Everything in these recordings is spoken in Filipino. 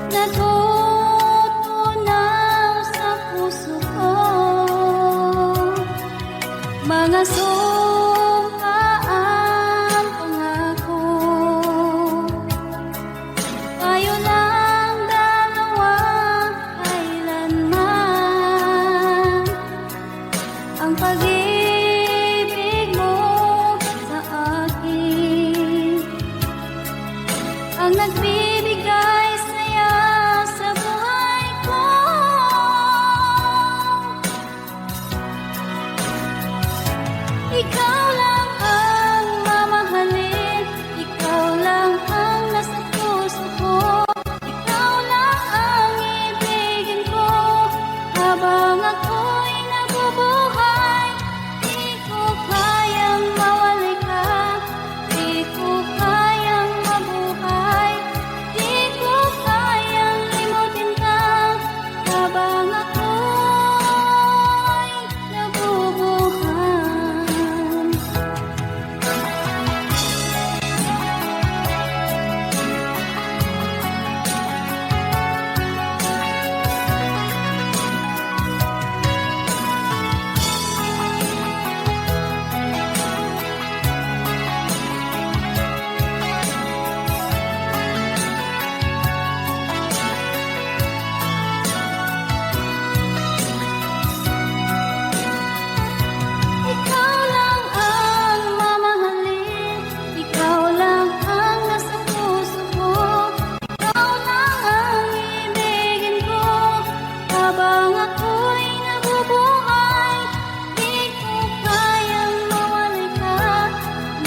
natutunaw sa puso ko. Mga sumpaang pangako, tayo lang dalawa kailanman. Ang pag-ibig mo sa akin ang nagbibigay saya sa buhay ko. Ikaw lang ang mamahalin, ikaw lang ang nasa puso ko, ikaw lang ang ibigin ko habang ako'y nabubuhay. Di ko kayang mawalay ka, di ko kayang mabuhay, di ko kayang limutin ka habang ako'y nabubuhay. Ikaw lang ang mamahalin, ikaw lang ang nasa puso ko, ikaw lang ang ibigin ko habang ako'y nabubuhay. Di ko kayang mawalay ka,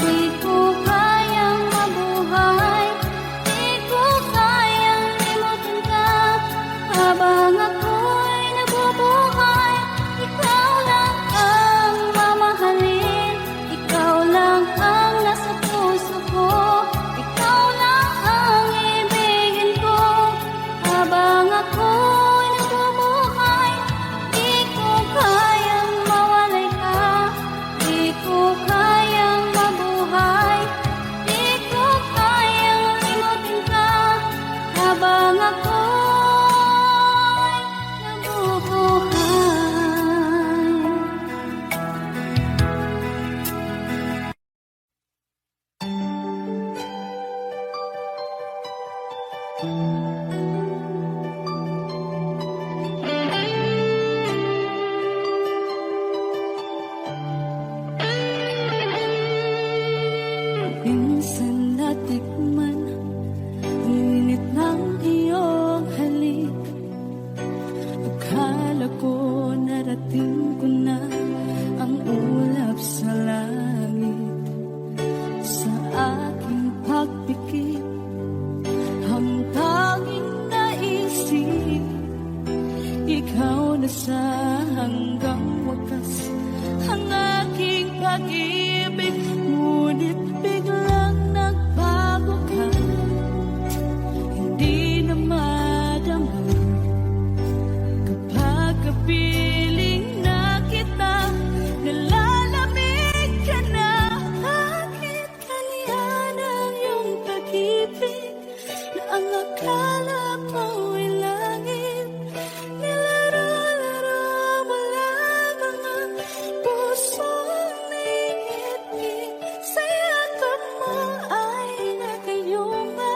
di ko kayang mabuhay, di ko kayang limutin ka habang ako'y nabubuhay. Ikaw lang ang mamahalin, ikaw lang ang nasa puso ko, ikaw lang ang ibigin ko habang ako'y nabubuhay. Di ko kayang mawalay ka, di ko kayang mabuhay, di ko kayang limutin ka habang ako'y nabubuhay. Minsan natikman ang init ng iyong halik. Akala ko narating ko na ang ulap sa langit. Sa aking pagpikit, ang tanging naisip, ikaw na sa hanggang wakas ang aking pag-ibig. Ngunit biglang nagbago ka, hindi na madama kapag kapiling na kita. Nalalamig ka na, bakit kaliyan ang iyong pag-ibig na ang akala ko'y langit? Nilaro-laro mo lamang ang pusong naingit-ngit. Sa yakap mo ay nagayuma,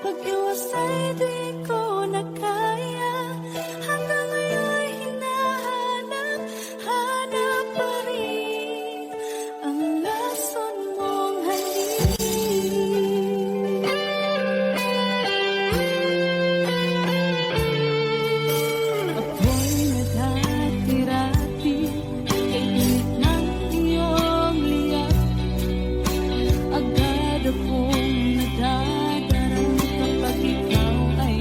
pag-iwas ay di ko na kaya. Hanggang ngayon hinahanap pa rin ang lason mong halik. Ako'y nadati-rati kay init ng iyong liyab. Agad akong nadadarang kapag ikaw ay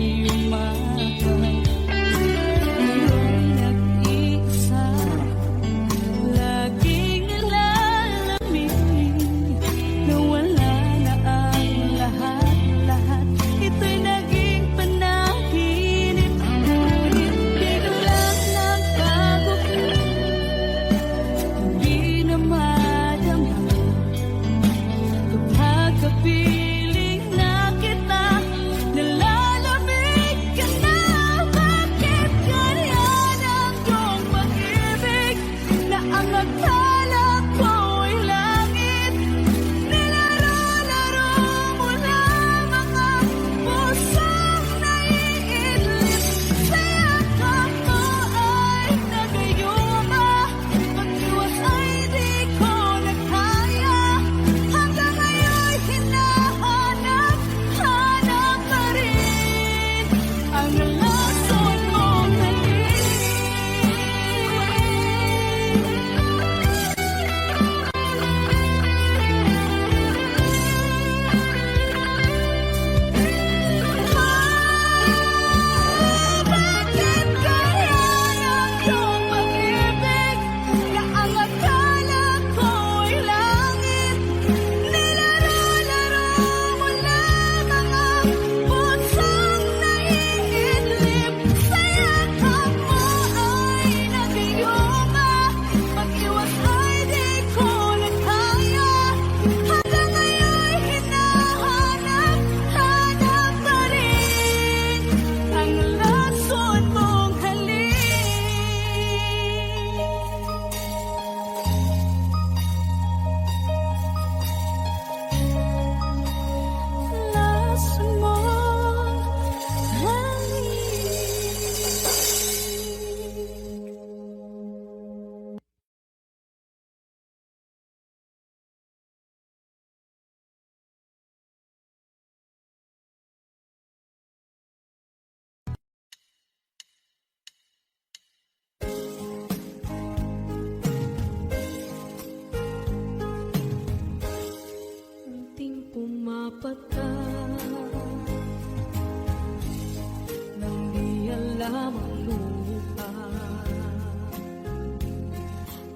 lamang lupa.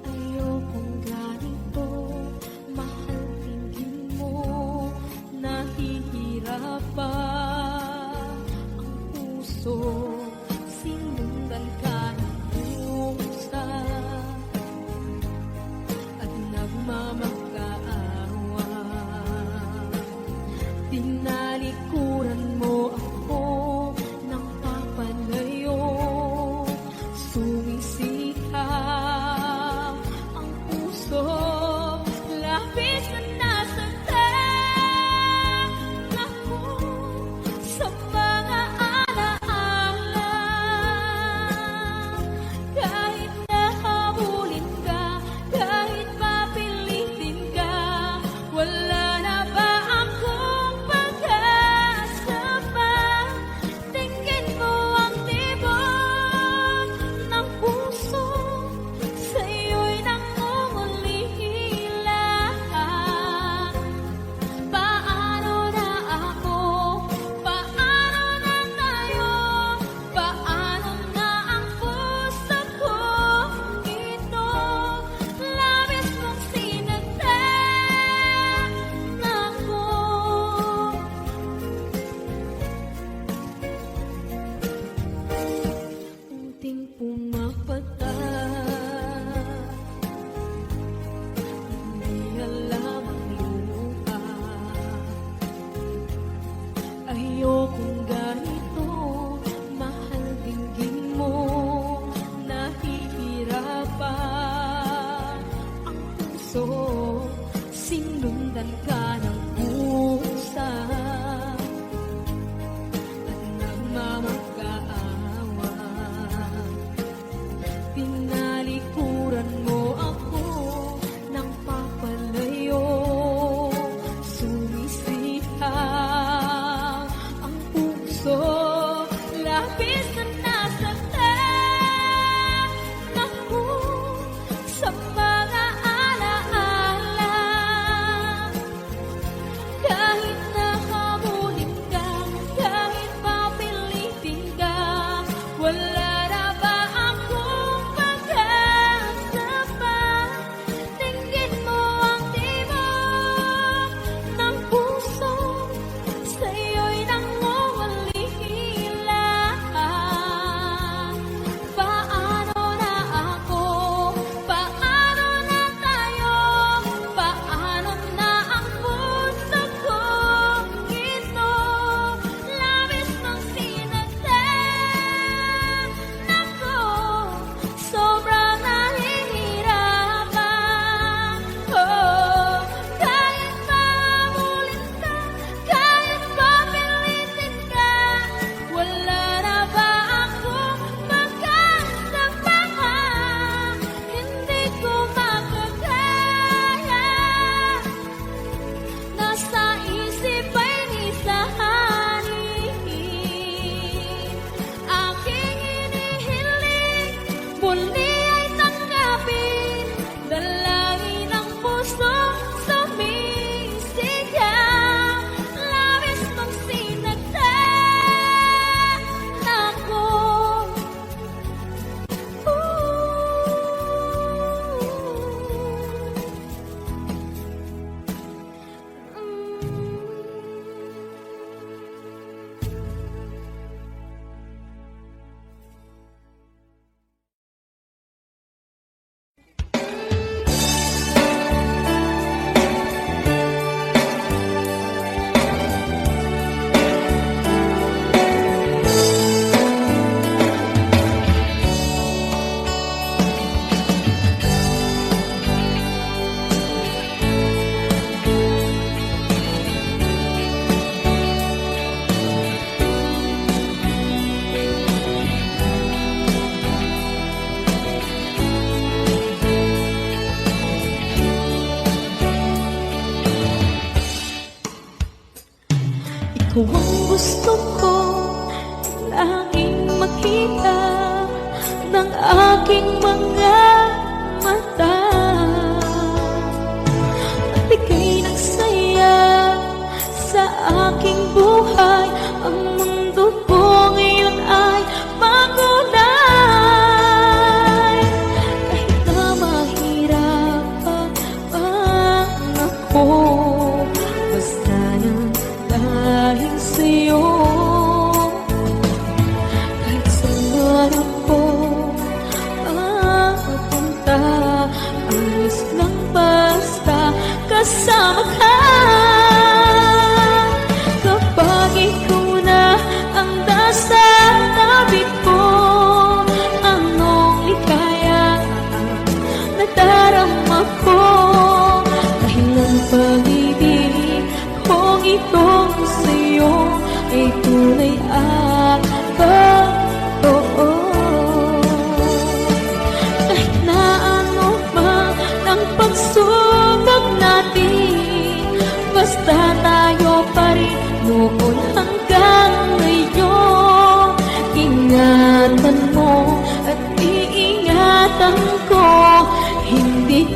Ayokong ganito, mahal, tingin mo, nahihirapan ang puso, sinundan ka ng pusa at nagmamakaawa. Tinalikuran mo ako ng papalayo, sumisikap ang puso, labis na nasaktan ako sa mga alaala. Kahit nahabulin ka, kahit papilitin ka, wala na ba akong pag-asa pa? Tingin mo ang tibok ng puso, sa'yo'y nangungulila. Paano na ako? Paano na tayo? Paano na ang puso ko? Ito, labis mong sinaktan ako. Unting pumapata, hindi alam ang lupa. Ayokong ganito, mahal, dinggin mo, nahihirapan ang puso, sinundan ka ng pusa at nagmamakaawa. Tinalikuran mo ako ng papalayo, sumisipang ang puso, labis na nasaktan ako sa mga alaala. Kahit nahabulin ka, kahit papilitin ka, wala na ba akong pag-asa pa? Tingin mo ang tibok ng puso, sa'yo'y nangungulila. Paano na ako? Paano na tayo? Paano na ang puso ko? Ito, labis mong sinaktan ako, sobrang nahihirapan. Oh, kahit mahabulin ka, kahit papilitin ka, wala na ba akong pag-asa pa? Hindi ko makakaya, nasa isip ay nisahanin. Aking inihiling, muli ay tanggapin, dalangin ng puso, sumisigaw, labis mong sinaktan ako. Ikaw ang gusto ko laging makita ng aking mga mata. Nagbigay ng saya sa aking buhay. Ang mundo ko ngayon ay bago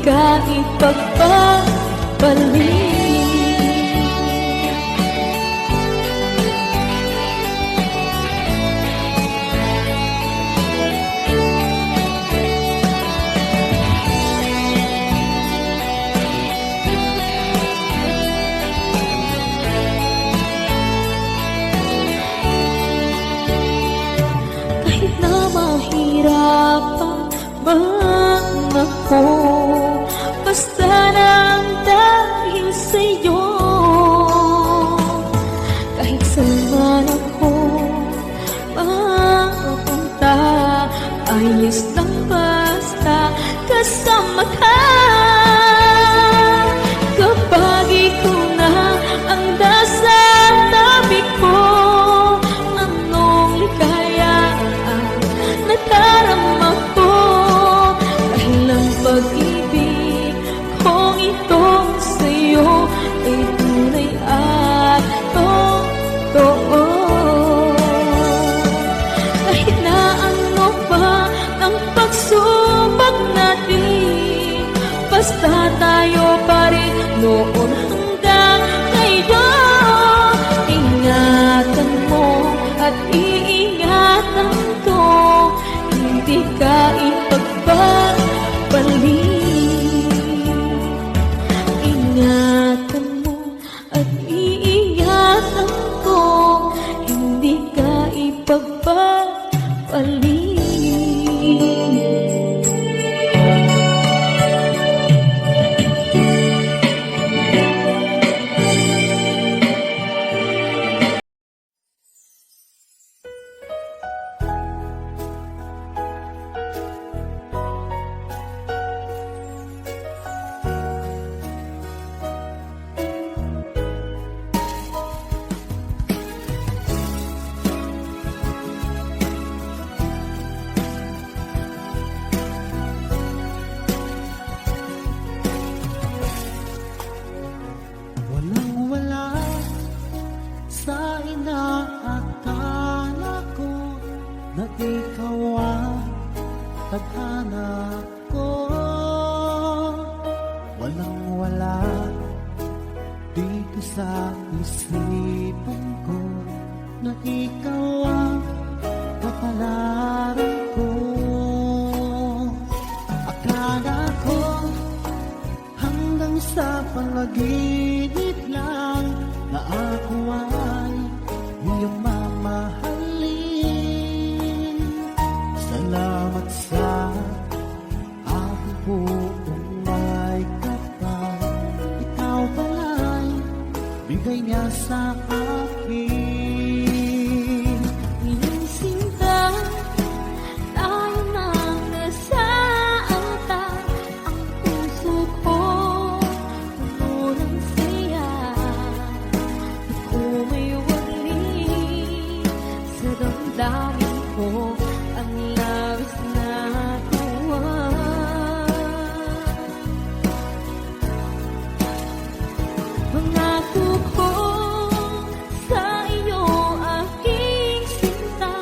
ka ipagpapalik. Kahit na mahirapan man ako, basta lang dahil sa'yo. Kahit saan man ako mapunta, ayos lang basta kasama ka. Kapag ikaw na ang nasa tabi ko, anong ligaya ang nadarama ko. Dahil ang pag-ibig kong ito sa'yo ay tunay at totoo. Kahit na ano pa ang pagsubok natin, basta tayo pa rin noon hanggang ngayon. Ingatan mo at iingatan ko, hindi ka ipagpapalik. Ingatan mo at iingatan ko, hindi ka ipagpapalik. Walang-wala sa inaakala ko na ikaw ang tadhana ko. Walang-wala dito sa isipan ko na ikaw ang kapalaran ko. Akala ko hanggang sa panaginip lang na ako ay iyong mamahalin. Salamat sa aking buong may kapal. Ikaw pala'y bigay niya sa akin. Iyong sinta, tayo nang nasaanta. Ang puso ko puno ng saya. Di ko may wali sa damdamin ko ang labis na tuwa. Pangako ko sa iyo, aking sinta,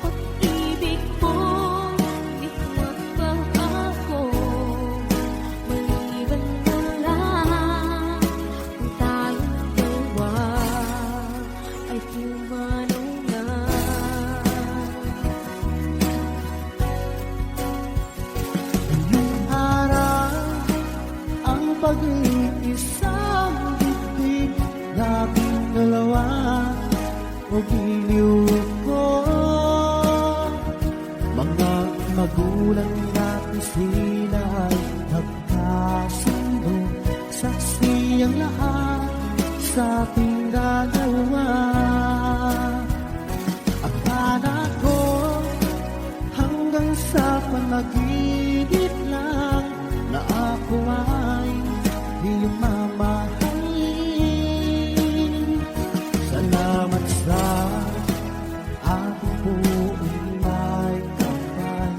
pag-ibig ko di magbabago. Maliban na lang kung tayong dalawa ay pumanaw na. Ngayong araw ang pag-iisang dibdib naming dalawa o giliw ko. Mga magulang natin sila ay nagkasundo, saksi ang lahat sa ating dalawa. Akala ko hanggang sa panaginip lang na ako ay iyong mamahalin. Salamat sa aking buong may kapal.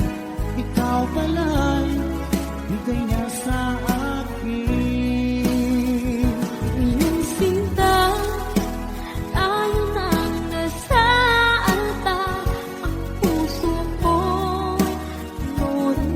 Ikaw pala'y bigay niya sa akin. Iyong sinta, tayo nang nasaanta. Ang puso ko puno ng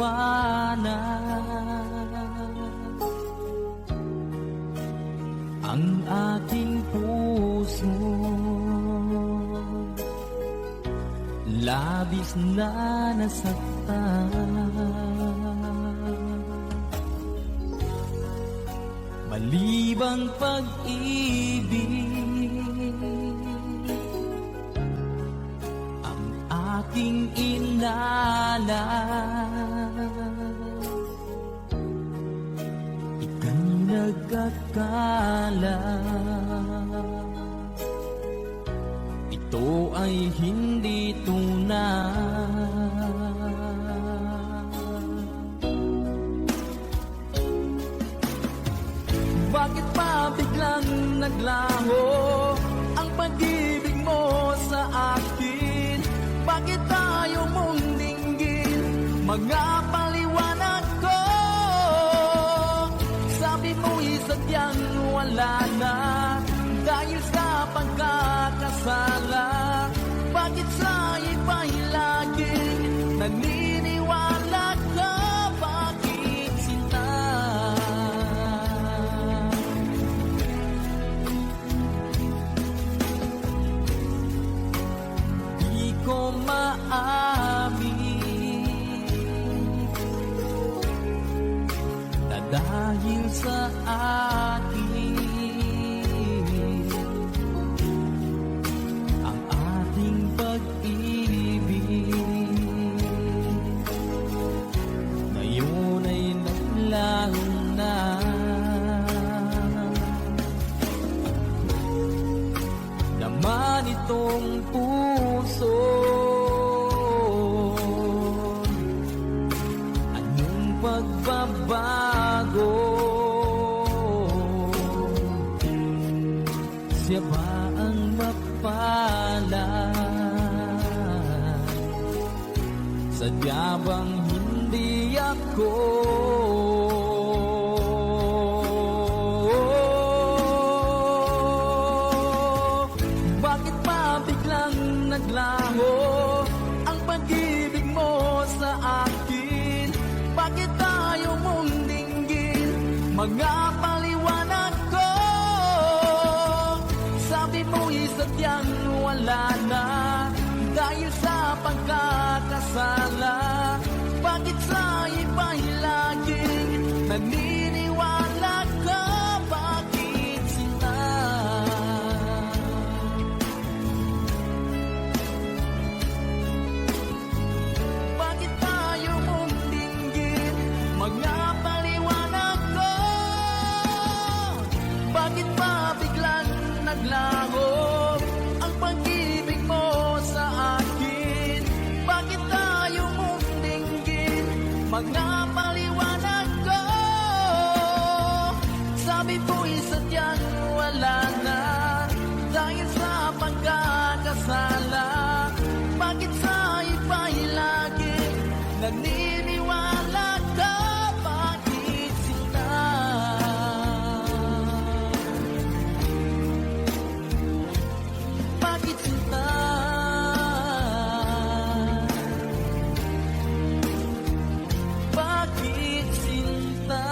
liwanag ang aking puso, labis na nasaktan. Malibang pag-ibig ang aking inalay, ika'y nagkakala. Ito ay hindi tunay. Bakit pa biglang naglaho ang pag-ibig mo sa akin? Bakit tayo mong dinggin mga paliwanag ko? Sabi mo'y sadyang wala na dahil sa pagkakasala. Bakit sa iba'y laging naniniwala ka? Bakit sinta? Di ko maamin na dahil sa akin ang ating pag-ibig ngayon ay naglaho na. Naman itong puso, anong pagbabago? Siya ba ang mapalad? Sadya bang hindi ako? Bakit pa biglang naglaho ang pag-ibig mo sa akin? Bakit tayo mong dinggin mga paliwanag ko? Sabi mo'y sadyang wala na dahil sa pagkakasala. Bakit sa iba'y laging naniniwala ka? Bakit sinta? Bakit tayo mong dinggin mga paliwanag ko? Bakit pa biglang naglaho ang pag-ibig mo sa akin? Bakit tayo mong dinggin mga paliwanag ko? Sabi ko'y sadyang wala na dahil sa pagkakasala. Bakit sa iba'y laging naniniwala ka? Bakit sinta? Bakit sinta? Bakit sinta?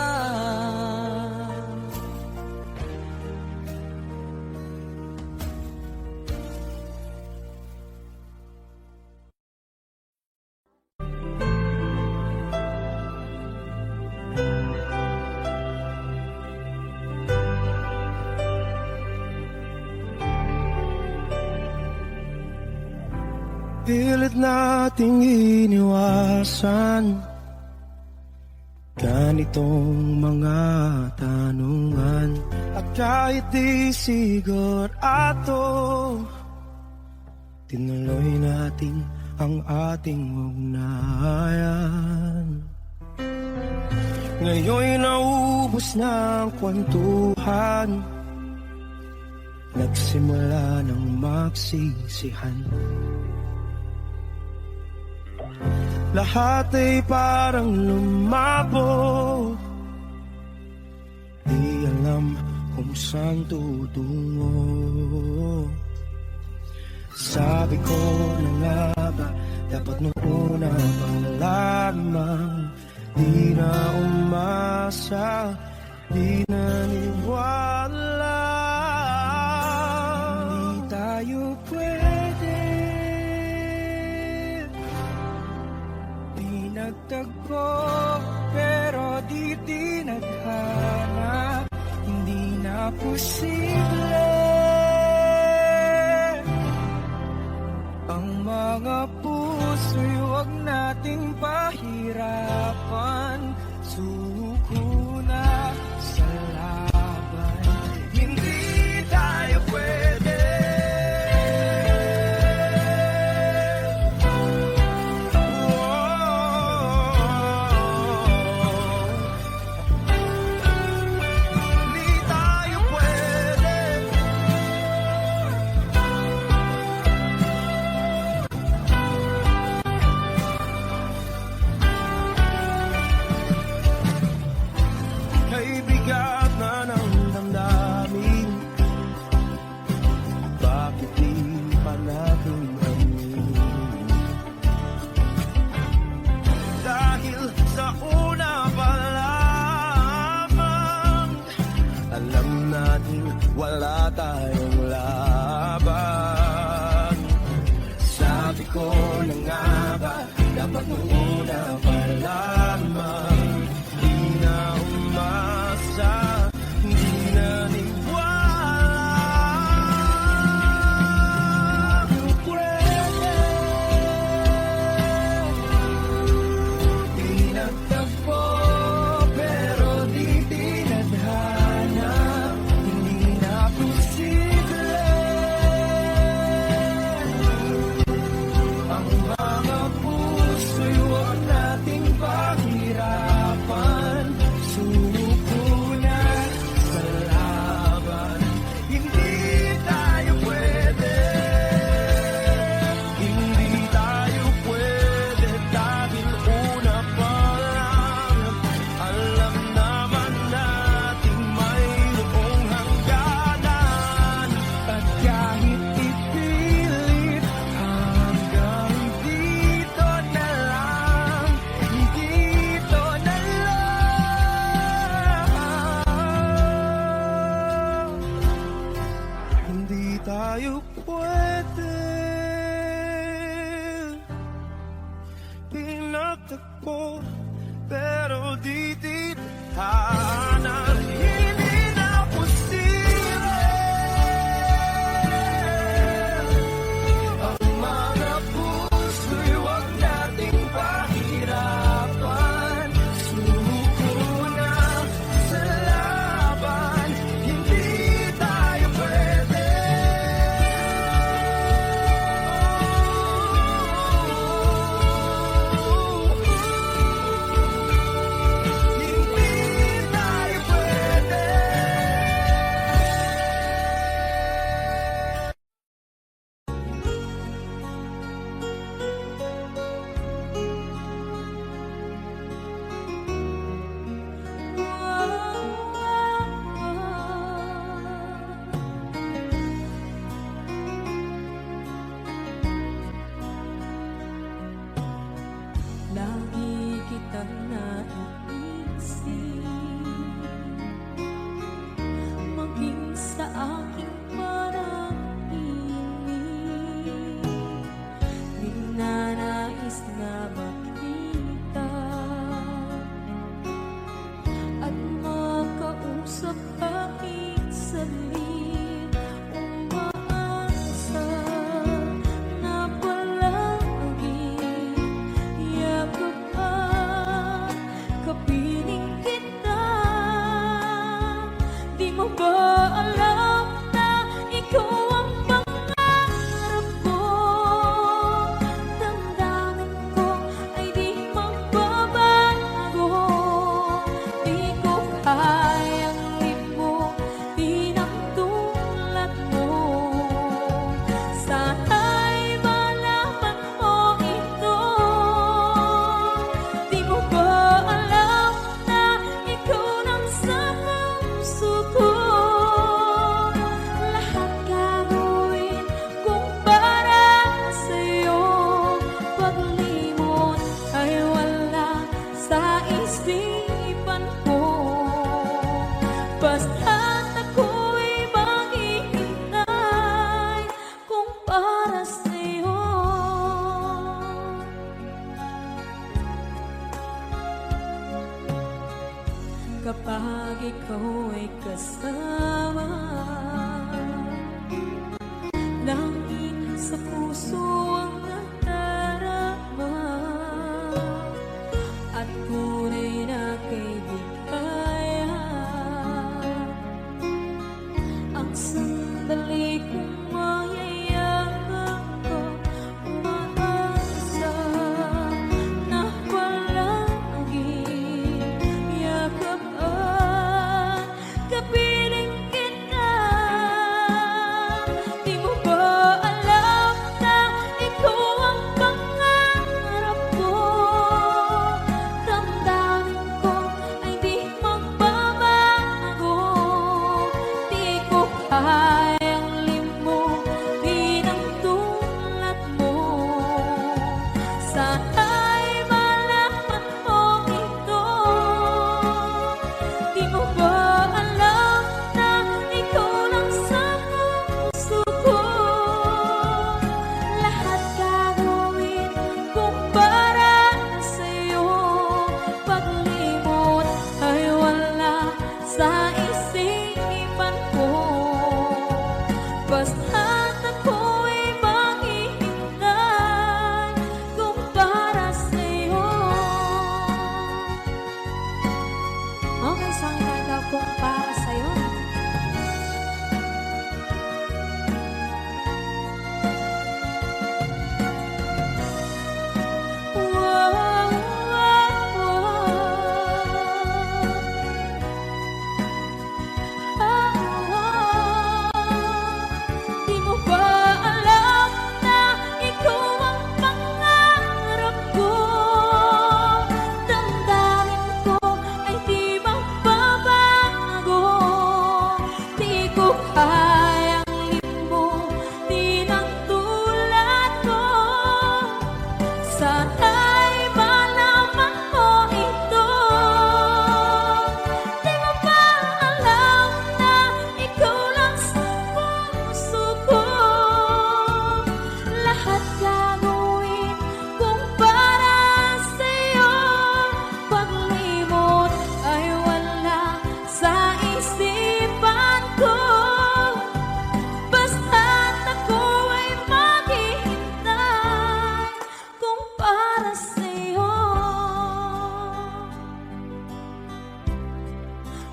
Pilit nating iniwasan ganitong mga tanungan. At kahit di sigurado, tinuloy natin ang ating ugnayan. Ngayon'y naubos na ang kwentuhan, nagsimula ng magsisihan. Lahat ay parang lumabo, di alam kung saan tutungo. Sabi ko na nga ba, dapat nung una pa lamang di na umasa, di naniwala. Hindi tayo pwede, di nagtagpo, pero di tinadhana. Hindi na posible ang mga puso'y huwag nating pahirapan. Suko na sa laban, hindi tayo pwede. Hindi tayo pwede. Kay bigat na ng damdamin, bakit di pa natin amin? Dahil sa una pa lamang, alam natin wala tayong laban. Sabi ko na nga ba, dapat nung una pa lamang, di na umasa, di naniwala. Pwede, di nagtagpo, pero di tinadhana. Hindi na posible ang mga puso'y huwag nating pahirapan. Suko na sa laban, hindi tayo pwede. Hindi tayo pwede dahil una pa lang, alam naman nating mayroong hangganan. At kahit ipilit hanggang dito na lang, dito na lang, hindi tayo pwede. Pinagtagpo, pero di tinadhana. Hindi na posible ang mga puso'y huwag nating pahirapan. Suko na sa laban, hindi tayo pwede. Hindi tayo pwede. Lagi kitang naiisip, maging sa aking parang inig. Ninanais na makita at makausap aking sarili. Umaasa na palagi yakap at kapiling kita. Di mo ba alam na ikaw ang pangarap ko? Damdamin ko kapag ikaw ay kasama. Langit sa puso ang nadarama, at tunay na kaibigan. Ang sandali kong mayayakap ko, umaasa na palaging yakap at kapiling kita. Di mo ba alam na ikaw ang pangarap ko? Damdamin ko ay di magbabago. Di ko kayang limutin ang tulad mo. Sana'y malaman mo ito. Di mo ba alam na ikaw lang sa puso ko? Lahat gagawin kung para sa'yo. Paglimot ay wala sa isipan ko. Basta't ako'y maghihintay kung para sa'yo. Okay, isang kanta kung para sa'yo. Wow, wow, Di mo ba alam na ikaw ang pangarap ko? Damdamin ko ay di magbabago. Di ko kayang limutin ang tulad ko. Sana'y malaman mo ito. Di mo ba alam na ikaw lang sa puso ko? Lahat gagawin kung para sa'yo. Paglimot ay wala sa isipan ko. Basta't ako ay maghihintay kung para sa'yo.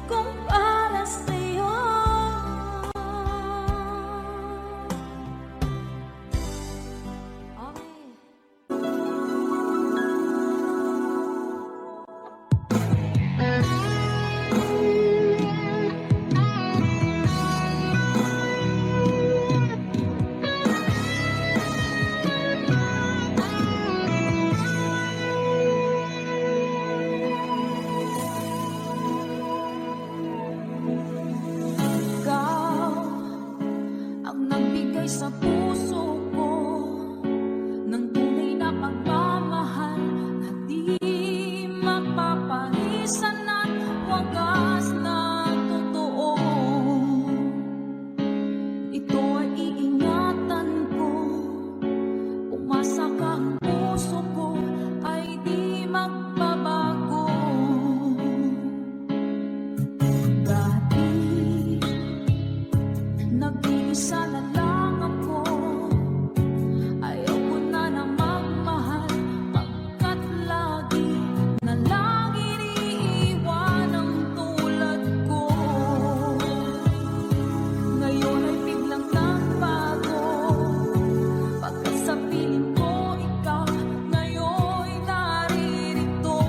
Kung para sa'yo. Okay. Ikaw ang nagbigay sa puso ko ng tunay na pagmamahal na di mapapalisan at wagas na totoo. Ito ay iingatan ko, umasa ka ang puso ko ay di magbabago. Dati nag-iisa na lang ako, ayaw ko na na magmahal, pagkat lagi na lang iniiwan ang tulad ko. Ngayon ay biglang nagbago, pagkat sa piling ko ikaw ngayon naririto.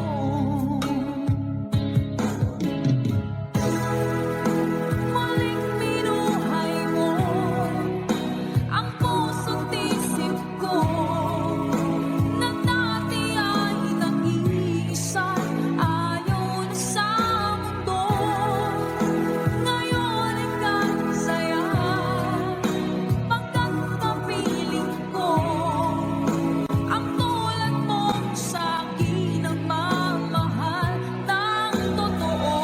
Muling binuhay mo ang puso't isip ko, na dati ay nag-iisa ayon sa mundo. Ngayon ika'y saya, pagkat kapiling ko ang tulad mong sa'kin ang mamahal ng totoo.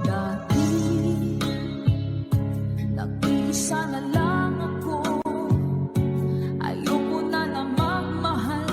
Dati nag-iisa na lang ako, ayoko na na magmahal,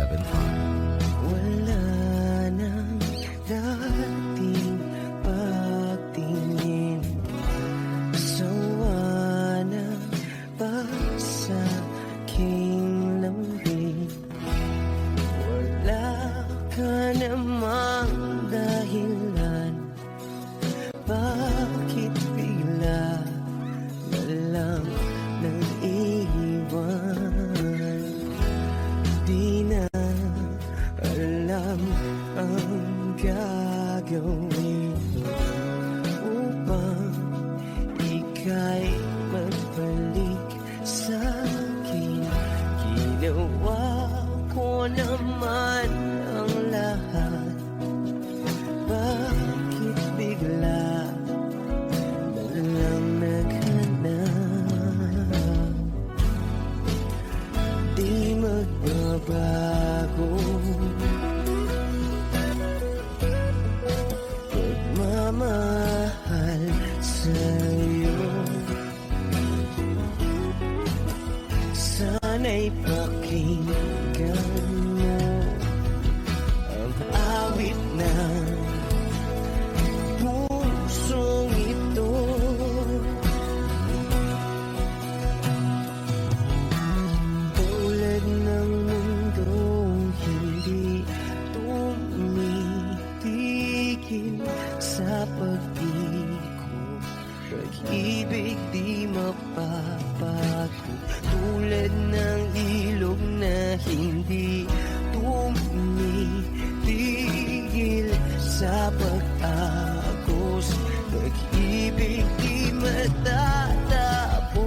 Wala nang dating pagtingin, sawa na ba sa aking lambing? Wala ka namang dahilan, bakit bigla na lang nag-iwan? Di na alam ang gagawin upang ika'y magbalik sa'kin. Ginawa ko naman ang lahat, bakit bigla na lang naghanap? Di magbabago pagmamahal sa'yo. Sana'y pakinggan mo ang awit ng pusong ito. Tulad ng mundong hindi tumitigil sa pag-ikot, pag-ibig di mapapago. Tulad ng ilog na hindi tumitigil sa pag-agos, pag-ibig di matatapos.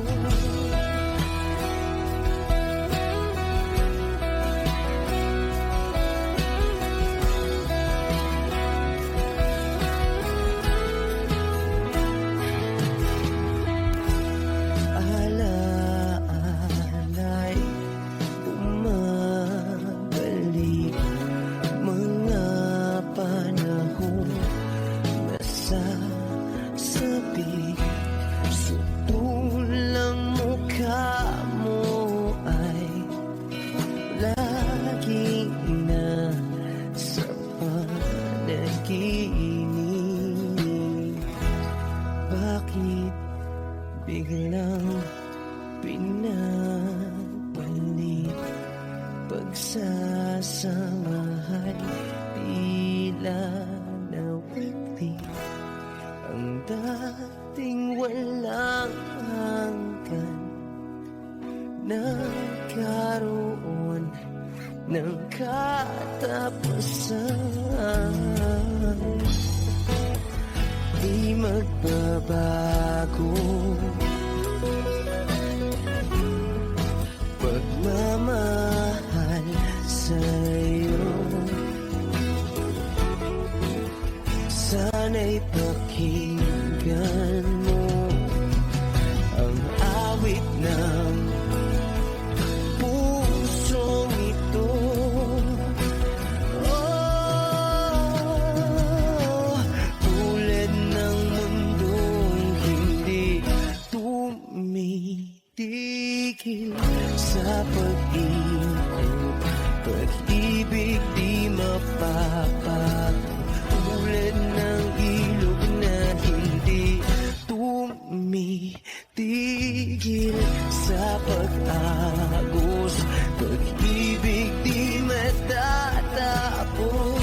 Alaala'y bumabalik, mga panahon na sasabi. Sutulang mukha mo ay laging nasa panaginip. Bakit biglang pinabalik? Pagsasamahan tila nawagli, ang dating walang hanggan nagkaroon ng katapusan. Di magbabago pagmamahal sa'yo. Sana'y pakinggan mo ang awit ng pusong ito. Oh, tulad ng mundong hindi tumitigil sa pag-ikot, pag-ibig di mapapago. Tulad ng ilog na hindi tumitigil sa pag-agos, pag-ibig di matatapos.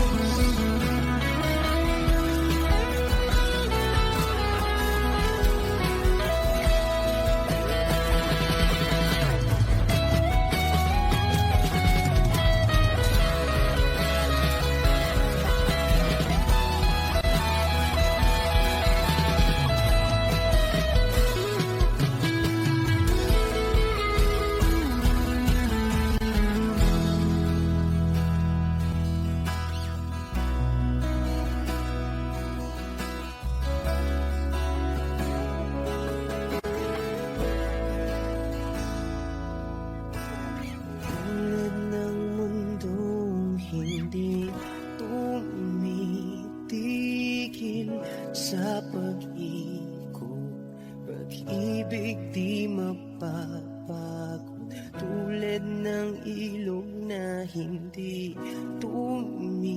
sa pag-ikot. Pag-ibig di mapapagod, tulad ng ilog na hindi hindi tumitigil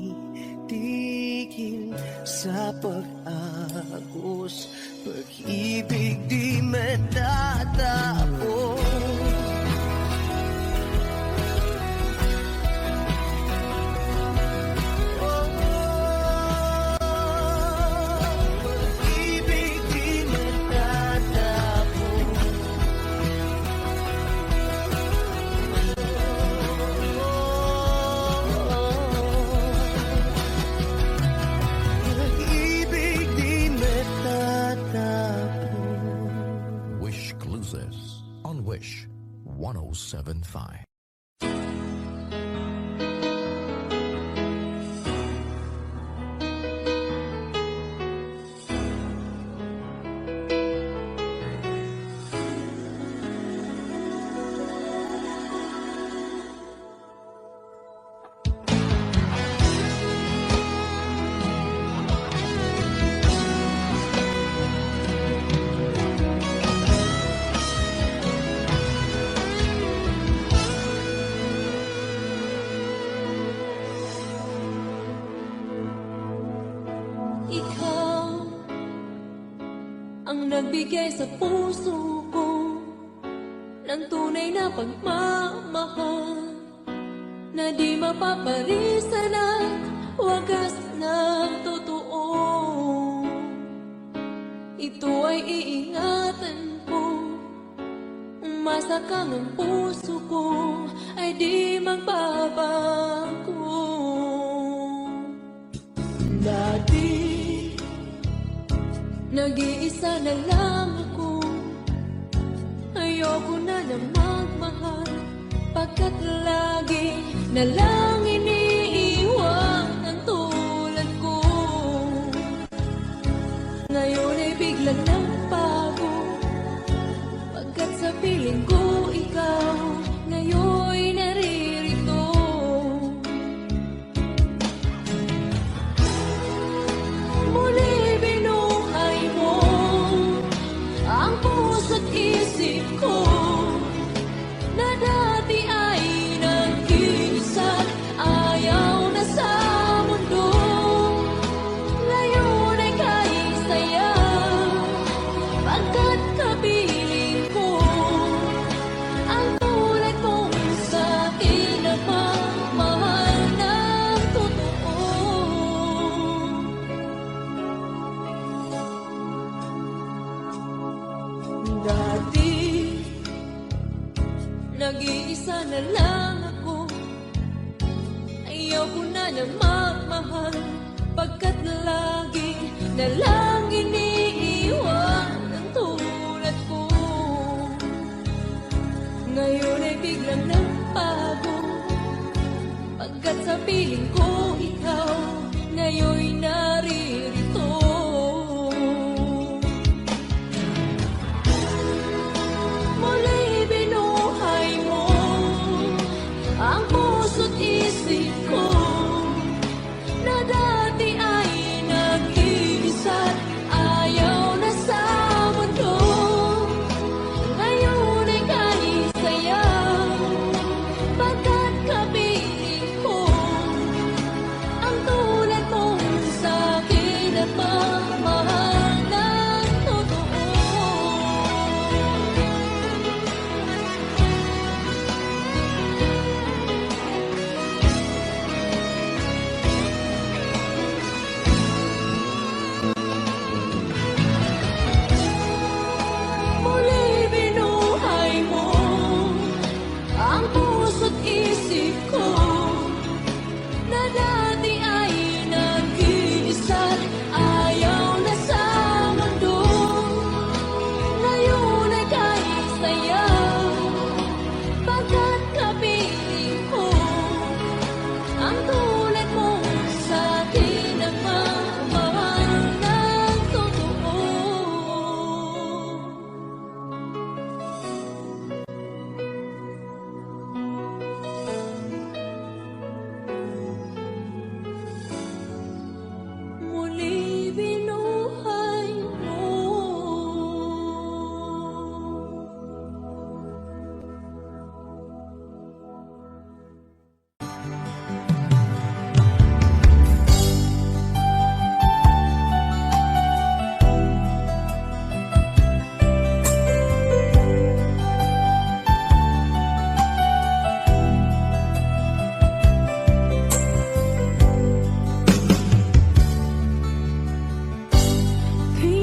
sa pag-agos. Pag-ibig di matatapos. Pag-ibig di matatapos. Pag-ibig di matatapos. Wish Cruises on Wish 1075. Ikaw ang nagbigay sa puso ko ng tunay na pagmamahal na di mapaparisan at wagas na totoo. Ito ay iingatan ko, umasa kang ang puso ko ay di magbabago. Dati nag-iisa na lang ako, ayoko na magmahal, pagkat lagi na lang iniiwan ang tulad ko. Ngayon ay biglang nagbago, pagkat sa piling ko ikaw ngayon'y naririto. Muli binuhay mo ang puso't isip ko na dati ay nag-iisa't ayaw na sa mundo. Ngayon ay kahit saya, pagkat kapiling ko ang tulad mong sa'kin na pagmahal ng totoo. Dati nag-iisa na lang ako, ayaw ko na magmahal, pagkat lagi na lang iniiwan ang tulad ko. Ngayon ay biglang nagbago, pagkat sa piling ko ikaw ngayon'y naririto. Muli binuhay mo ang puso't isip ko na dati ay nag-iisa't ayaw na sa mundo. Ngayon ay kahit saya, pagkat kapiling ko ang tulad mong sa'kin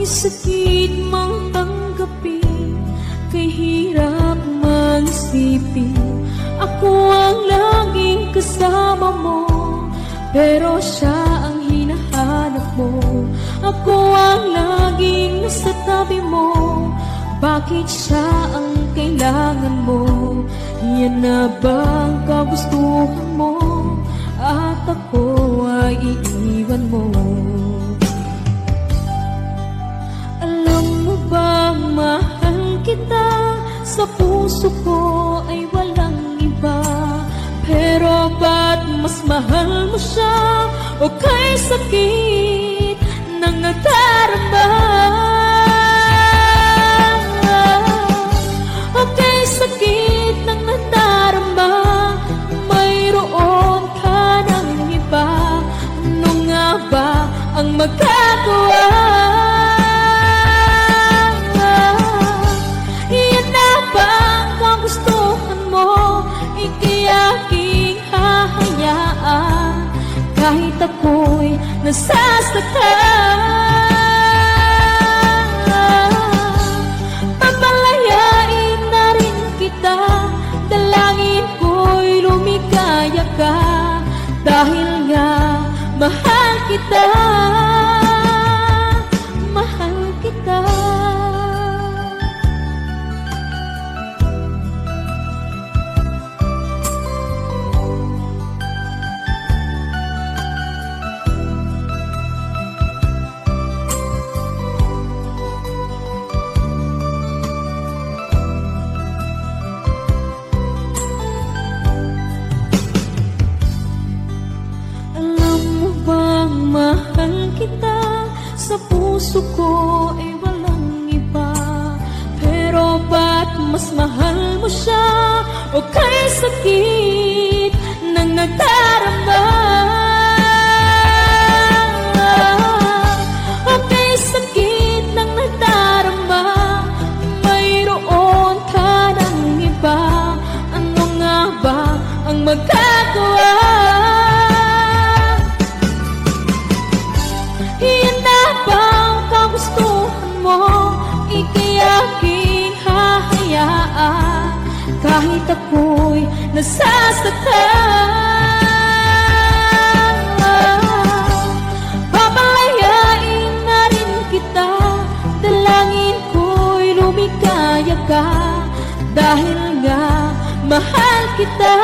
sakit mang tanggapin, kay hirap mang isipin. Ako ang laging kasama mo, pero siya ang hinahanap mo. Ako ang laging nasa tabi mo, bakit siya ang kailangan mo? Yan na bang kagustuhan mo? At ako ay iiwan mo. Alam mo bang mahal kita? Sa puso ko ay walang iba. Pero ba't mas mahal mo siya? O kay sakit ng nadarama? O kay sakit ng nadarama, mayroon ka ng iba. Ano nga ba ang magagawa? Iyan na ba ang gustuhan mo? Ikiyaking hahayaan kahit ako'y nasasaktan. Papalayain na rin kita, dalangin ko'y lumigaya ka, dahil nga mahal kita, mahal kita. Mahal kita, sa puso ko ay walang iba. Pero ba't mas mahal mo siya? O kay sakit ng nadarama? O kay sakit ng nadarama, mayroon ka ng iba. Ano nga ba ang magagawa? Ikiyaking hahayaan kahit ako'y nasasaktan. Papalayain na rin kita, dalangin ko'y lumigaya ka, dahil nga mahal kita,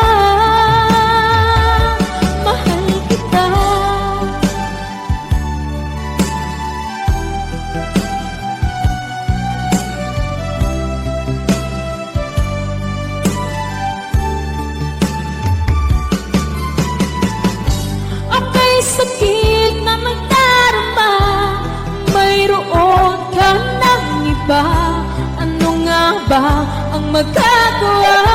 mahal kita. Sakit na magdarama, mayroon ka ng iba. Ano nga ba ang magagawa?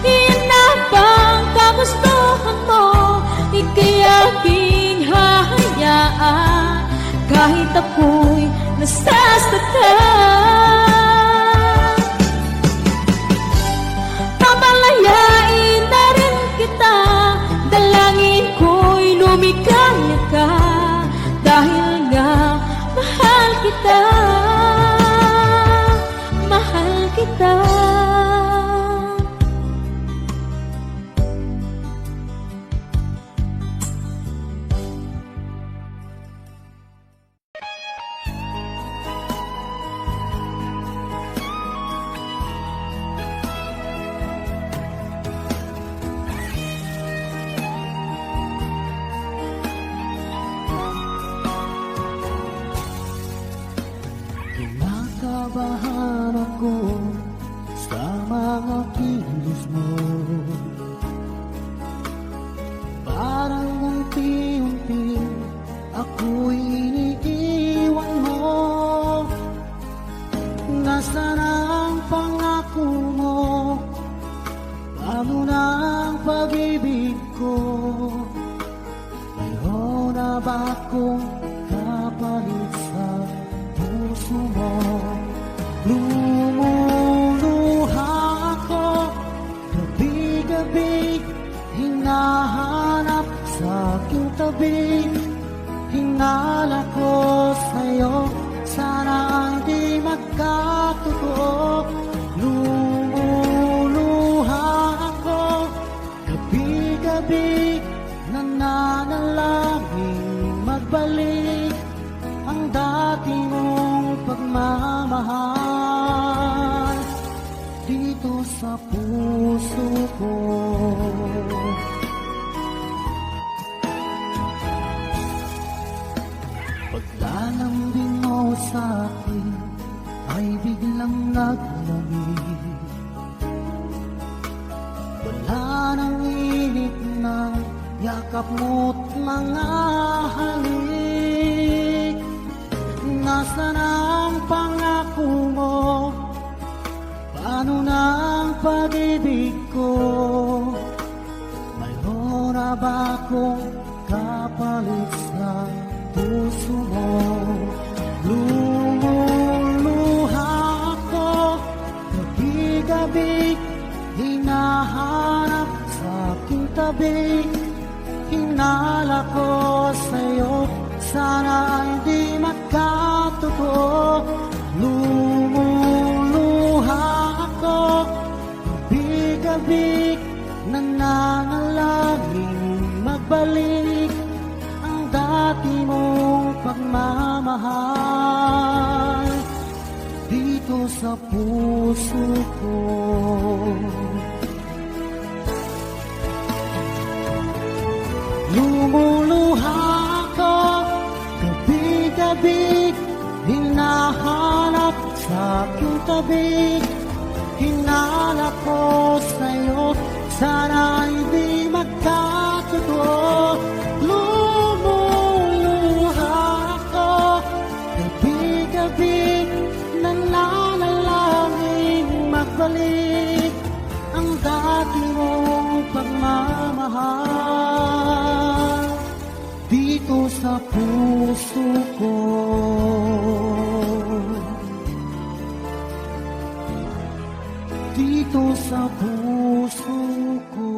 Iyan na bang kagustuhan mo? Ikiyaking hahayaan kahit ako'y nasasaktan. Papalayain na rin kita, dalangin ko'y lumigaya ka, dahil nga mahal kita, mahal kita. Kinakabahan ako sa mga kilos mo, parang unti-unti ako'y iniiwan mo. Nasaan ang pangako mo? Paano na ang pag-ibig ko? Mayroon na ba akong kapalit sa puso mo? Lumuluha ako, gabi-gabi hinahanap sa aking tabi. hinala ko sa'yo, sana hindi magkatotoo. Lumuluha ako, gabi-gabi, nananalangin magbalik ang dati mong pagmamahal dito sa puso ko. Paglalambing mo sa akin ay biglang naglamig. Wala nang init ng yakap mo't mga halik. Nasaan ang pangako mo? Paano na ang pag-ibig ko? Mayroon na ba akong kapalit sa puso mo? Lumuluha ako, gabi-gabi, hinahanap sa aking tabi. Hinala ko sa'yo, sana hindi magkatotoo. Lumuluha ako, gabi-gabi, nananalangin magbalik ang dati mong pagmamahal dito sa puso ko. Lumuluha ako, gabi-gabi, hinahanap sa aking tabi. Hinala ko sa'yo, sana hindi magkatotoo. Lumuluha ako, gabi-gabi, nananalangin magbalik ang dati mong pagmamahal dito sa puso ko. Dito sa puso ko.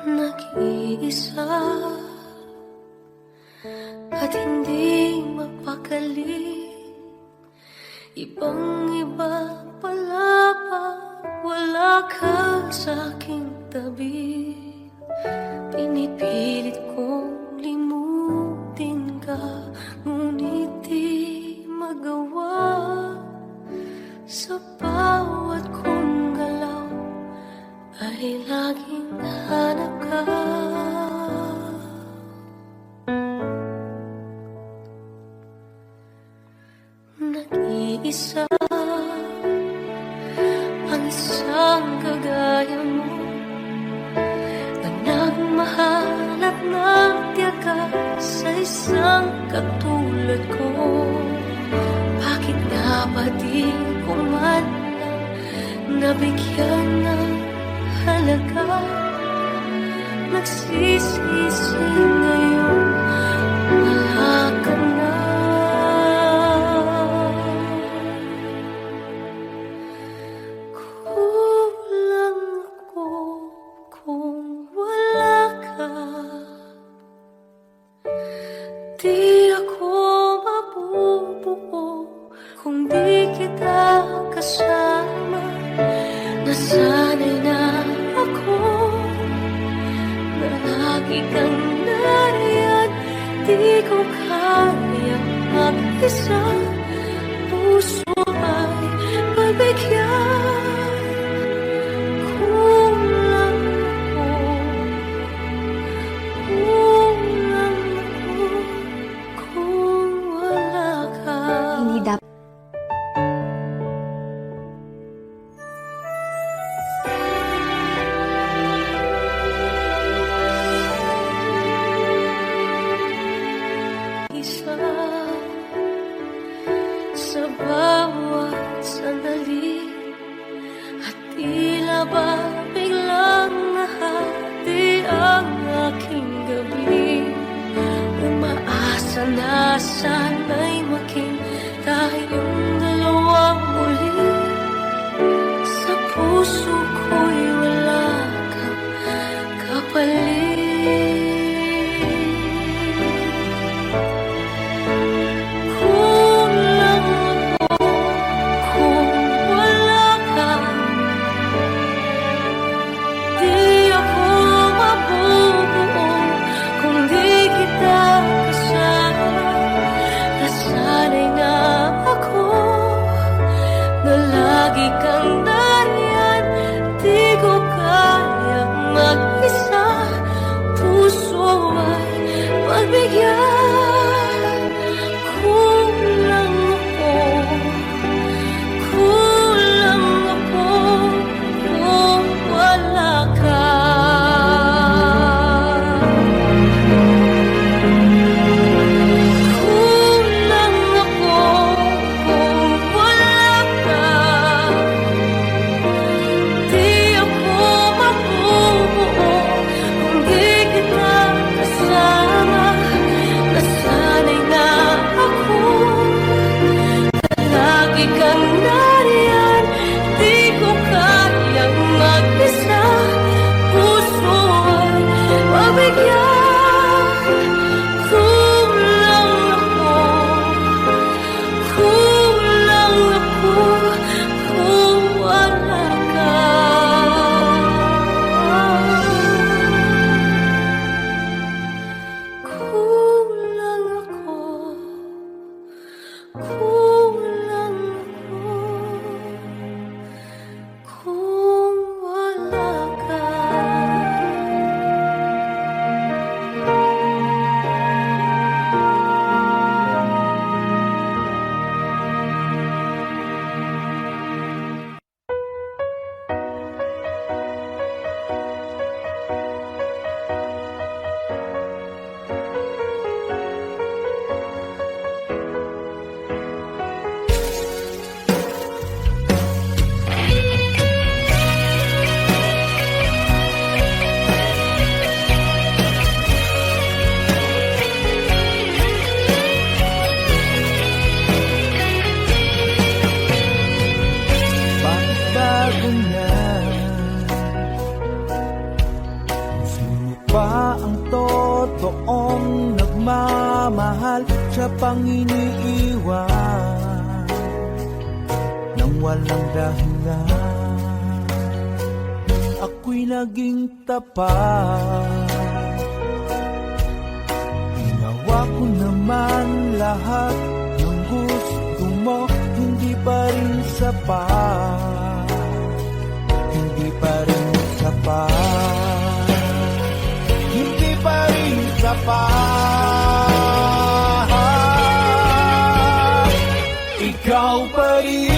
Nag-iisa at hindi mapakali, ibang-iba pala pag wala ka sa aking tabi. Pinipilit kong limutin ka, ngunit di magawa. Sa bawat kong galaw ay laging hanap ka. Nag-iisa ang isang kagaya mo, na nagmahal at nagtiyaga sa isang katulad ko. Bakit nga ba di ko man nabigyan ng halaga? Nagsisisi ngayon, wala ka na. Kulang ako kung wala ka. Di ako mabubuo kung di kita kasama. Nasanay na ako na lagi kang nariyan. Di ko kayang mag-isa, puso ay pagbigyan. Kulang ako kung wala ka. Hindi dapat Sa bawat sandali ba biglang nahati ang aking gabi? Umaasa na sana'y maging tayong dalawang muli. Sa puso ko'y wala kang kapalit. Kung lang ako, kung wala ka, di ako mabubuo kung di kita kasama. Nasanay na ako na lagi kang nariyan, di ko kayang mag-isa. Puso ay pagbigyan. Kulang ako, kulang ako kung wala ka. Kulang ako kung wala ka. Di ako mabubuo kung di kita kasama. Nasanay na ako na lagi kang nariyan, di ko kayang mag-isa. Puso ay mabigyan. Kulang ako, kulang ako kung wala ka. Kulang ako, kulang ako kung wala ka. Bago na, sino pa ang totoong nagmamahal? Siya pang iniiwan nang walang dahilan. Ako'y naging tapat, ginawa ko naman lahat ng gusto mo. Hindi pa rin sapat, hindi pa rin sapat, hindi pa rin sapat. Ikaw pa rin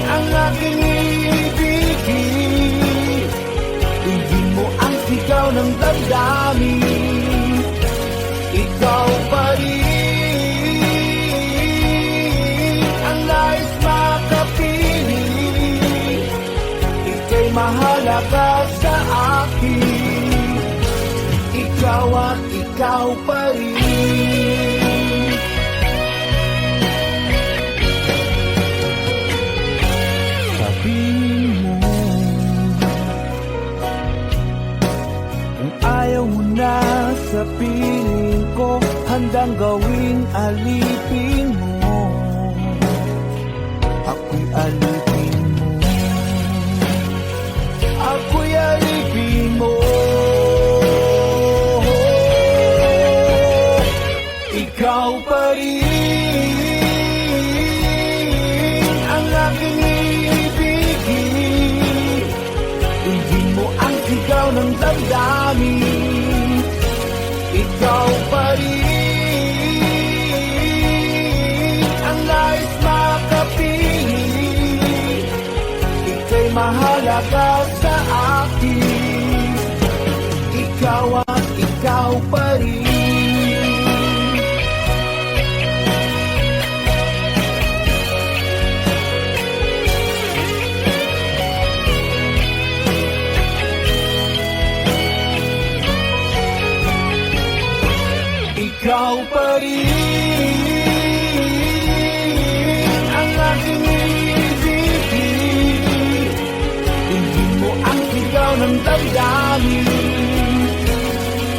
ang aking ibigin. Hindi mo ang sigaw ng damdamin. Ikaw pa rin ang nais makapiling. Ika'y mahalaga sa akin. Ikaw at ikaw pa rin. Sabihin mo kung ayaw mo na sa piling ko, handang gawing alipin mo. Ako'y alipin mo, ako'y alipin mo. Ikaw pa rin ang aking ibigin. Hindi mo ang sigaw ng damdamin. Ikaw pa rin ang nais makapiling. Ika'y mahalaga sa akin. Ikaw at ikaw pa rin. ikaw pa rin ang aking ibigin. Hindi mo ang sigaw ng damdamin.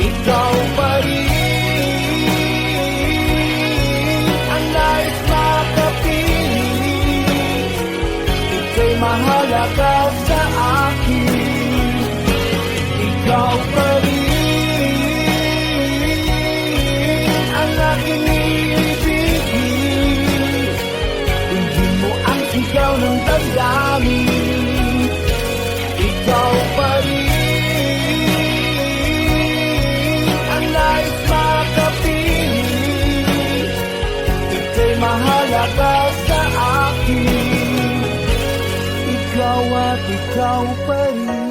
Ikaw pa rin ang nais makapiling. Ika'y mahalaga sa akin. Ikaw pa rin ang aking ibigin. Hindi mo ang sigaw ng damdamin. Ikaw pa rin ang nais makapiling. Ika'y mahalaga sa akin. Ikaw at ikaw pa rin.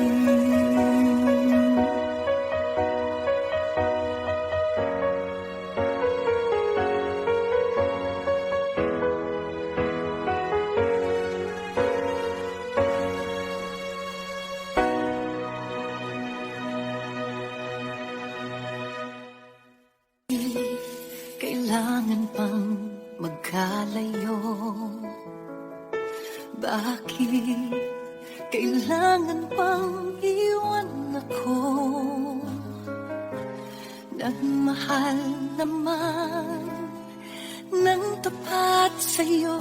Kailangan pang magkalayo? Bakit kailangan pang iwan ako? Nagmahal naman ng tapat sa'yo.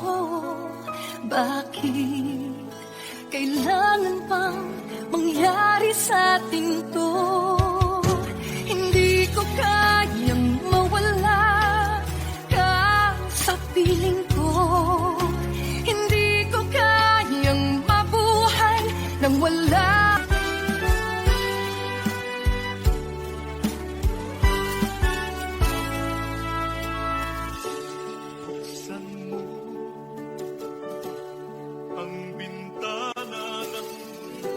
Bakit kailangan pang mangyari sa ating to? Hindi ko kayang mawala ka sa piling ko. Hindi ko kayang mabuhay nang wala. Buksan mo ang bintana ng mundo.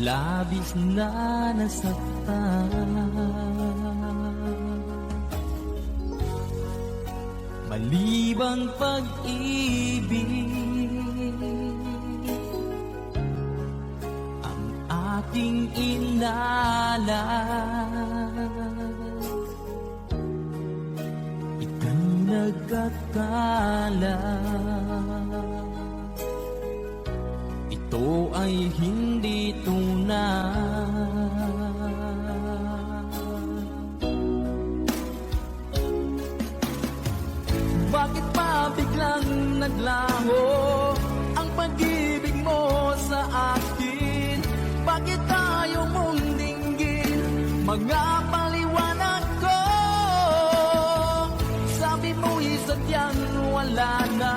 labis na nasaktan. Malibang pag-ibig ang aking inalas, ika'y nagkakala. Ito ay hindi tunay. Bakit pa biglang naglaho ang pag-ibig mo sa akin? Bakit tayo mong dinggin mga paliwanag ko? Sabi mo'y sadyang wala na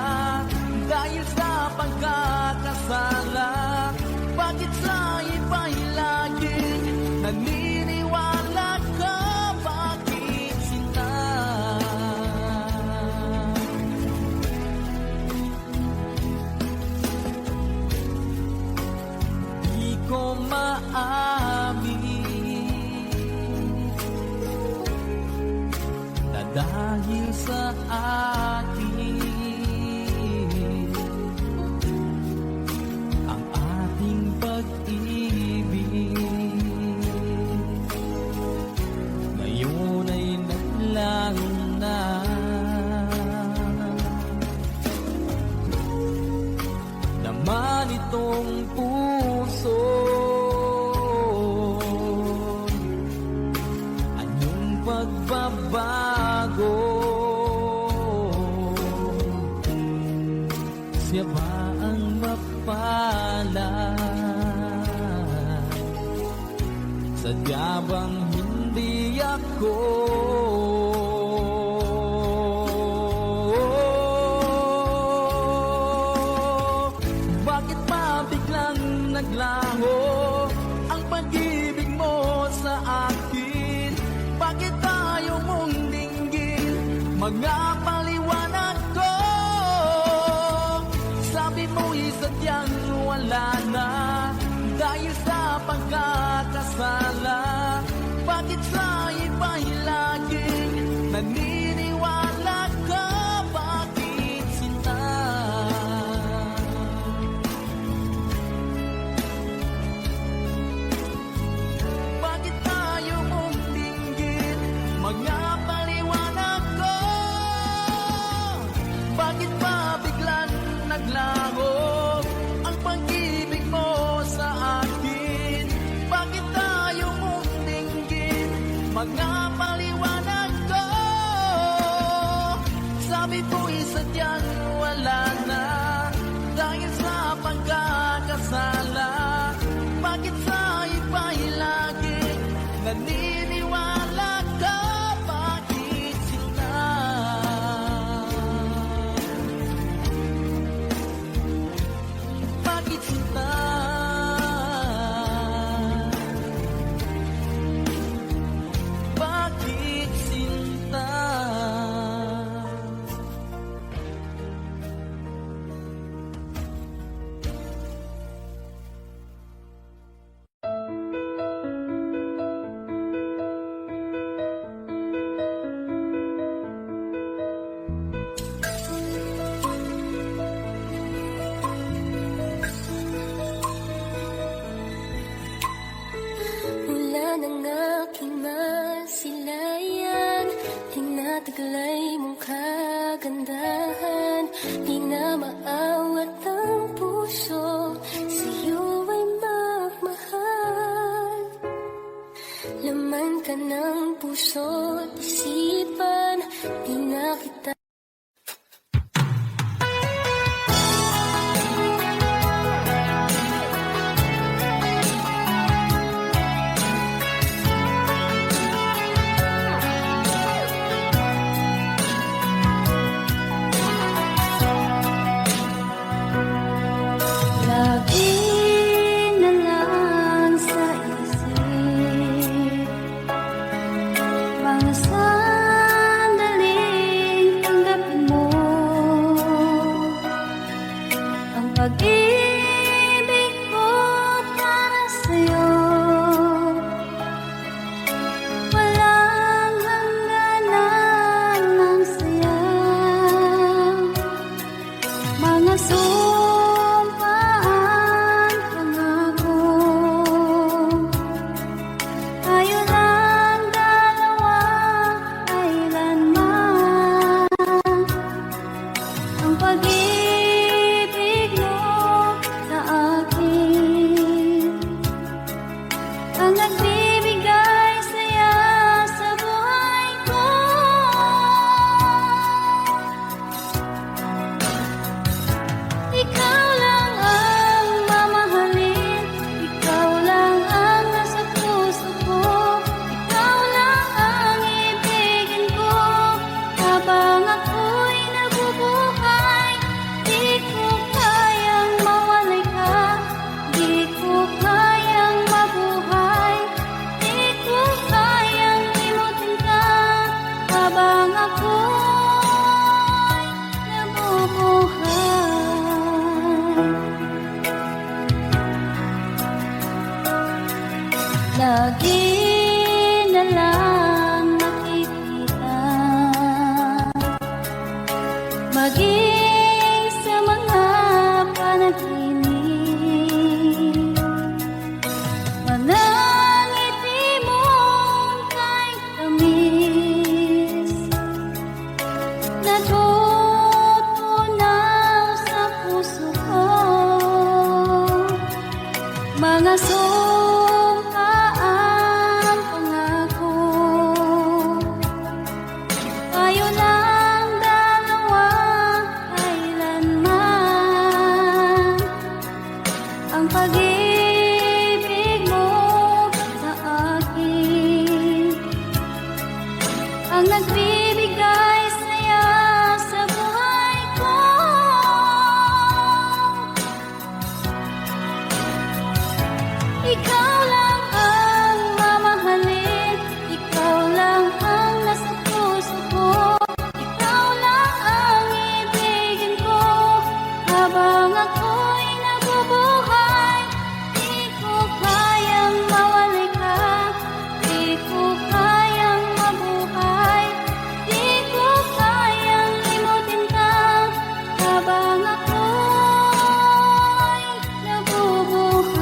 dahil sa pagkakasala. Bakit sa iba'y laging naniniwala ka? Bakit sinta? Di ko maamin na dahil sa akin ang ating pag-ibig ngayon ay naglaho na. Naman itong puso, anong pagbabago? Siya ba ang mapalad? Sadya bang hindi ako? Bakit pa biglang naglaho ang pag-ibig mo sa akin? Bakit tayo mong dinggin mga paliwanag ko? Sabi mo'y sadyang wala na dahil sa pagkakasala. Bakit sa iba'y laging naniniwala ka? Bakit sinta? Bakit tayo mong dinggin mga paliwanag ko? Bakit pa biglang naglaho ang pag-ibig mo sa akin? Bakit tayo mong dinggin mga paliwanag ko? Sabi ko'y sadyang wala na dahil sa pagkakasala. Bakit sa iba'y laging naniniwala ka? Bakit sinta? Bakit sinta? Bakit sinta? Mula ng aking masilayan, tinataglay mong kagandahan. Di na maawat ang puso, sa'yo ay magmahal. Laman ka ng puso't isipan, di na kita Lagi na lang sa isip mga sandaling Lagi na lang nakikita, maging sa mga panaginip. Manangiti mong kay tamis, natutunaw sa puso ko. Mga sumpaang pangako, tayo lang dalawa kailanman. Ang pag-ibig mo sa akin ang nagbibigay saya sa buhay ko. Ikaw lang ang mamahalin, ikaw lang ang nasa puso ko. Ikaw lang ang ibigin ko habang ako'y nabubuhay. Di ko kayang mawala ka, di ko kayang mabuhay, di ko kayang limutin ka habang ako'y nabubuhay.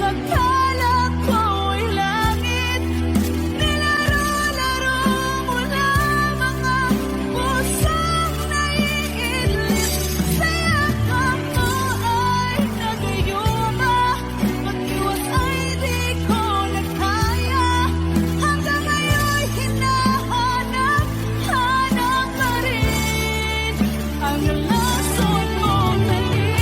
akala ko'y langit, nilaro-laro mo lamang ang pusong naiinlip. Sa yakap mo ay nagayuma, mag-iwas ay di ko na kaya. Hanggang ngayon'y hinahanap pa rin ang lason mong halik.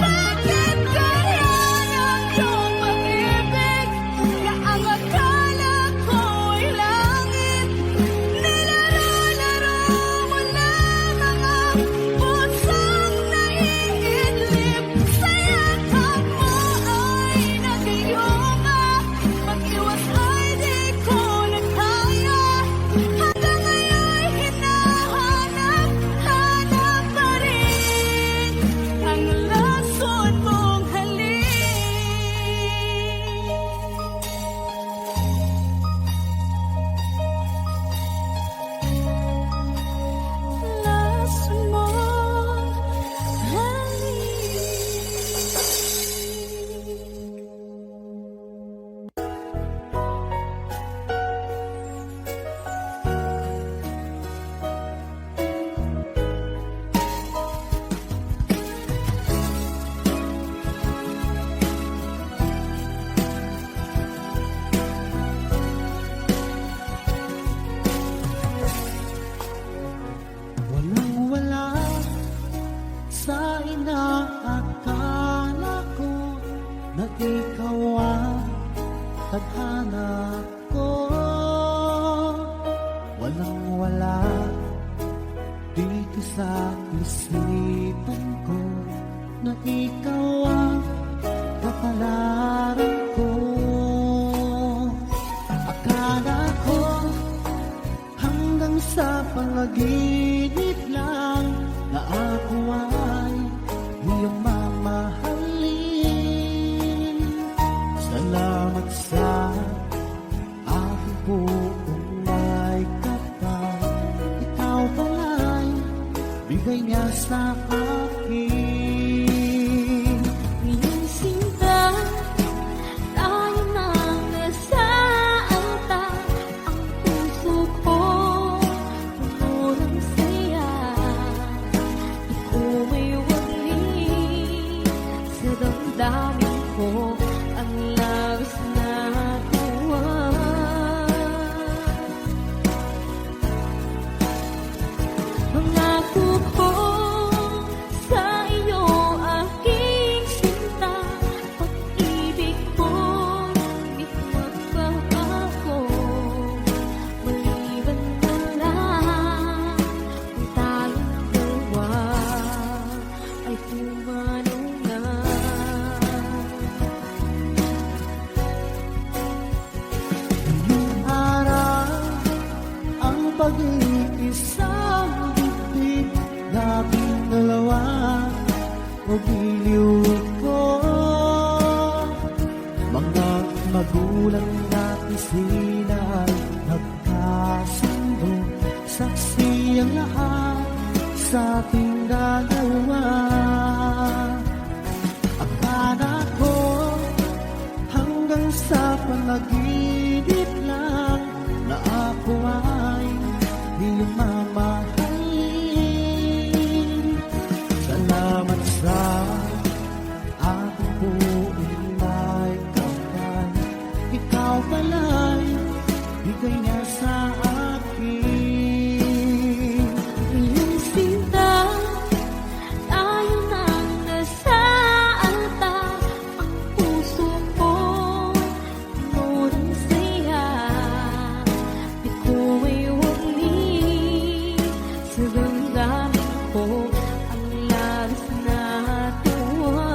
Bakit kaya ng iyong pag-ibig na ang akala ko'y langit, nilaro-laro mo lamang ang pusong naiinlip. Sa yakap mo ay nagayuma, mag-iwas ay di ko na kaya. Hanggang ngayon'y hinahanap pa rin ang lason mong halik. Lason mong Walang-wala sa inaakala ko na ikaw ang tadhana ko. Walang-wala dito sa isipan ko na ikaw ang kapalaran ko. Akala ko hanggang sa panaginip lang na ako ay iyong mamahalin. Salamat sa aking buong may kapal. Ikaw pala'y bigay niya sa akin. Iyong sinta, tayo nang nasaanta. Ang puso ko puno ng saya. Ikaw may wali sa damdamin ko, ang labis na tuwa. Pangako ko sa iyo, aking sinta, pag-ibig ko di magbabago. Maliban na lang kung tayong dalawa ay pumanaw na. Ngayong araw ang pag-iisang bibig nating dalawa o giliw ko. Mga magulang natin sila ay nagkasundo, saksi ang lahat sa ating dalawa. Akala ko hanggang sa panaginip lang na ako ay iyong mamahalin. Salamat sa aking buong may kapal. Ikaw pala'y bigay niya sa akin. Iyong sinta, tayo nang nasaanta. Ang puso ko puno ng saya. Di ko may wali sa damdamin ko, ang labis na tuwa.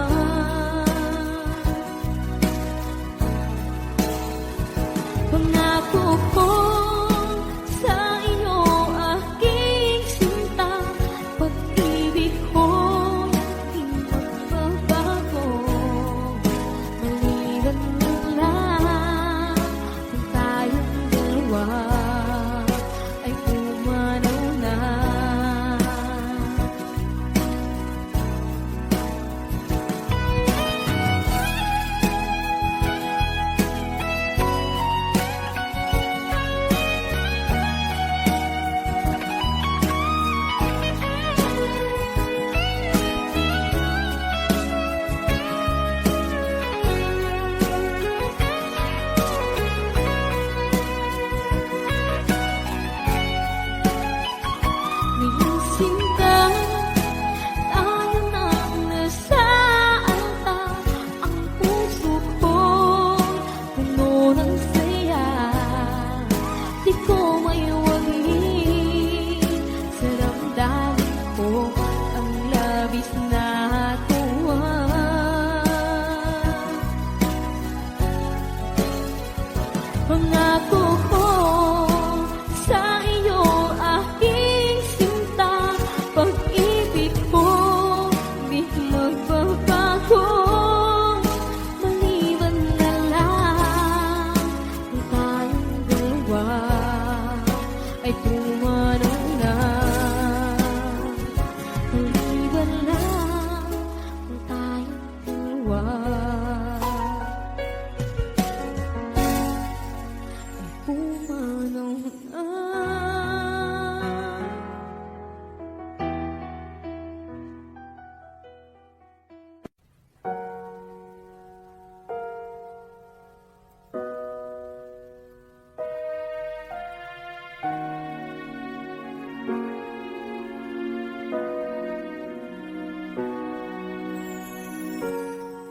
Pangako ko sa iyo, aking sinta, pag-ibig ko di magbabago. Maliban na lang Pangako ko sa iyo aking sinta, pag-ibig ko di magbabago. Maliban na lang kung tayong dalawa ay tumanong na. Maliban lang kung tayong dalawa ay tumanong na.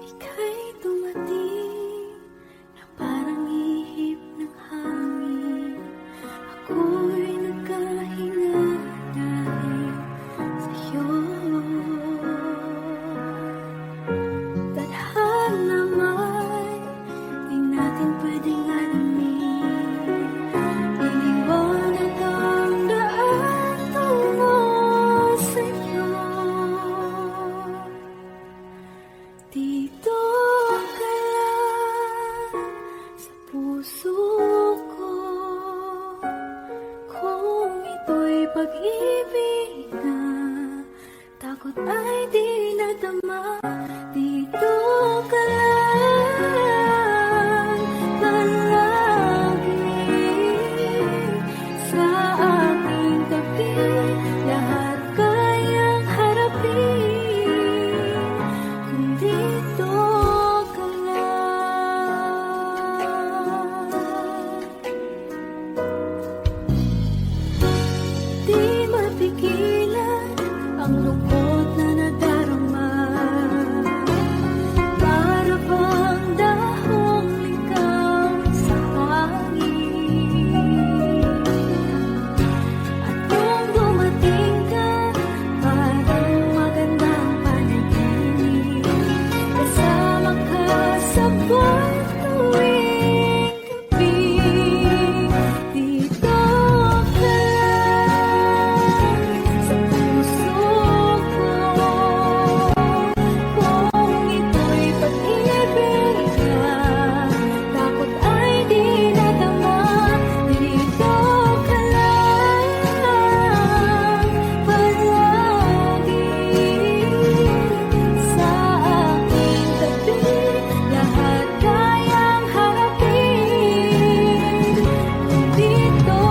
Ika'y dumating na parang ihip ng hangin. Ako'y nagkahinga dahil sa'yo. Tadhana may di natin pwedeng alamin. Iniwanag ang daan tungo sa'yo. Dito ka lang sa puso ko. Kung ito'y pag-ibig na takot ay di nadama. Dito ka lang palagi sa aking tabi. Lahat kayang harapin kung dito ka lang. Di mapigilan ang lungkot na nadarama. Para bang dahong likaw sa hangin. At nung dumating ka, parang magandang panaginip. Kasama ka sa buwan tuwing gabi. Dito ka lang sa puso ko. Kung ito'y pag-ibig na takot ay di nadama. Dito ka lang palagi sa aking tabi. Lahat kayang harapin kung dito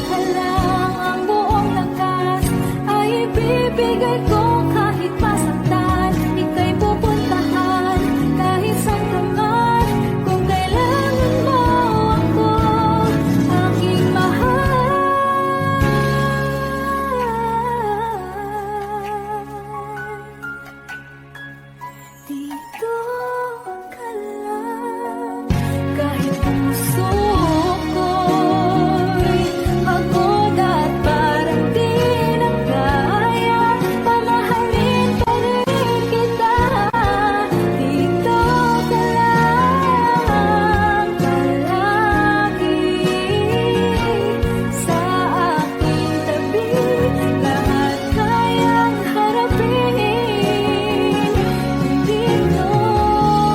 ka lang. Ang buong lakas ay ibibigay ko kahit masaktan. Ika'y pupuntahan kahit saan ka man. Kung kailangan mo ako, aking mahal. Dito ka lang kahit puso ko'y pagod at parang di na kaya. Pamahalin pa rin kita. Dito ka lang palagi sa aking tabi. Lahat kayang harapin kung dito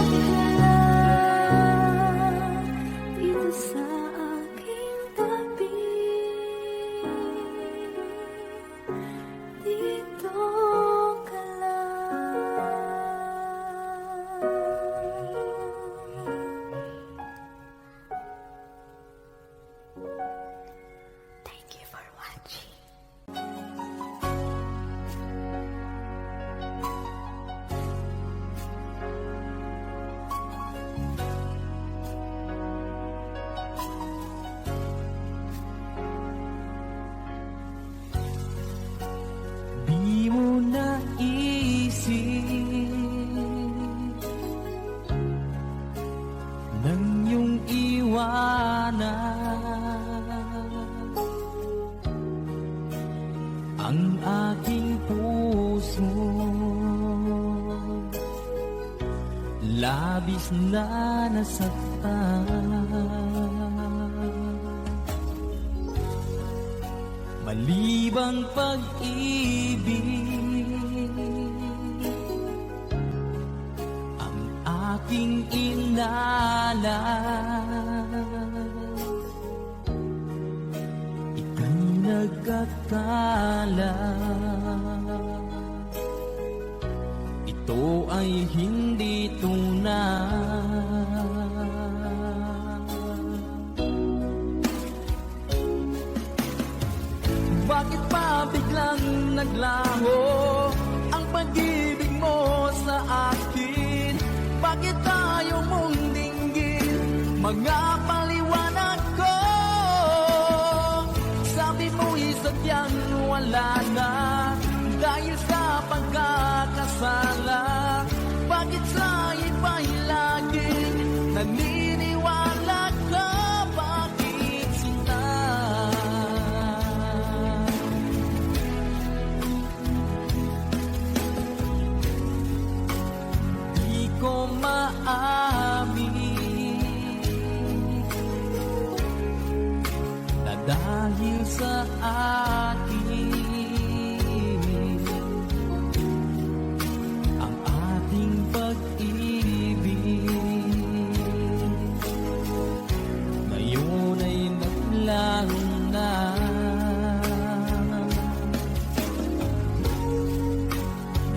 ka lang. Dito sa aking tabi. Dito ka lang. Thank you for watching. Di mo naisip nang iyong iwanan ang aking puso. Labis na nasaktan malibang pag-ibig ang aking inalay. Ika'y nagkakala, ito ay hindi tunay. Bakit pa biglang naglaho ang pag-ibig mo sa akin? Bakit tayo mong dinggin mga paliwanag ko? Sabi mo'y sadyang wala na dahil sa pagkakasala. Bakit sa iba'y laging naniniwala ka? Bakit sinta? Di ko maamin na dahil sa akin ang ating pag-ibig ngayon ay naglaho na.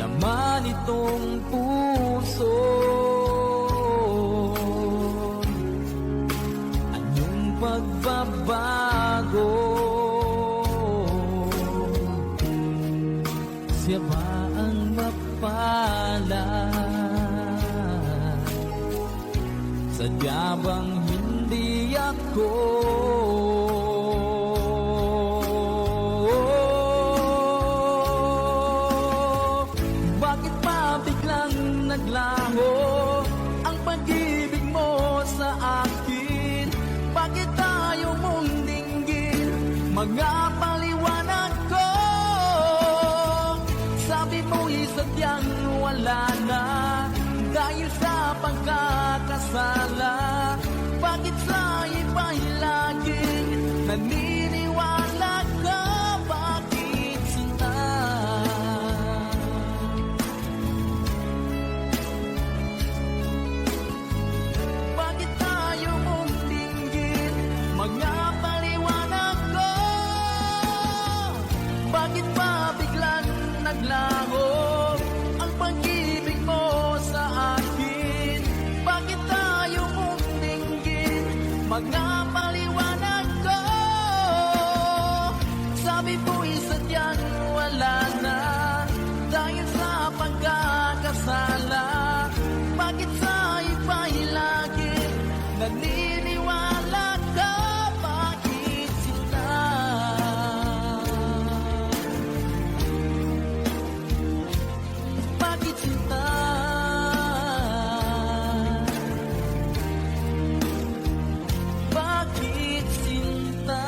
Naman itong puso, anyong pagbabago? Siya ba ang mapalad? Sadya bang hindi ako? Bakit pa biglang naglaho ang pag-ibig mo sa akin? Bakit tayo mong dinggin mga paliwanag ko? Sabi mo'y sadyang wala na dahil sa pagkakasala. Bakit sa iba'y laging naniniwala ka? Bakit sinta? Bakit tayo mong dinggin mga paliwanag ko? Bakit pa biglang naglaho ang pag-ibig mo sa akin? Bakit tayo mong dinggin mga paliwanag ko? Sabi mo'y sadyang wala na dahil sa pagkakasala. Bakit sa iba'y laging naniniwala ka? Bakit sinta? Bakit sinta? Bakit sinta?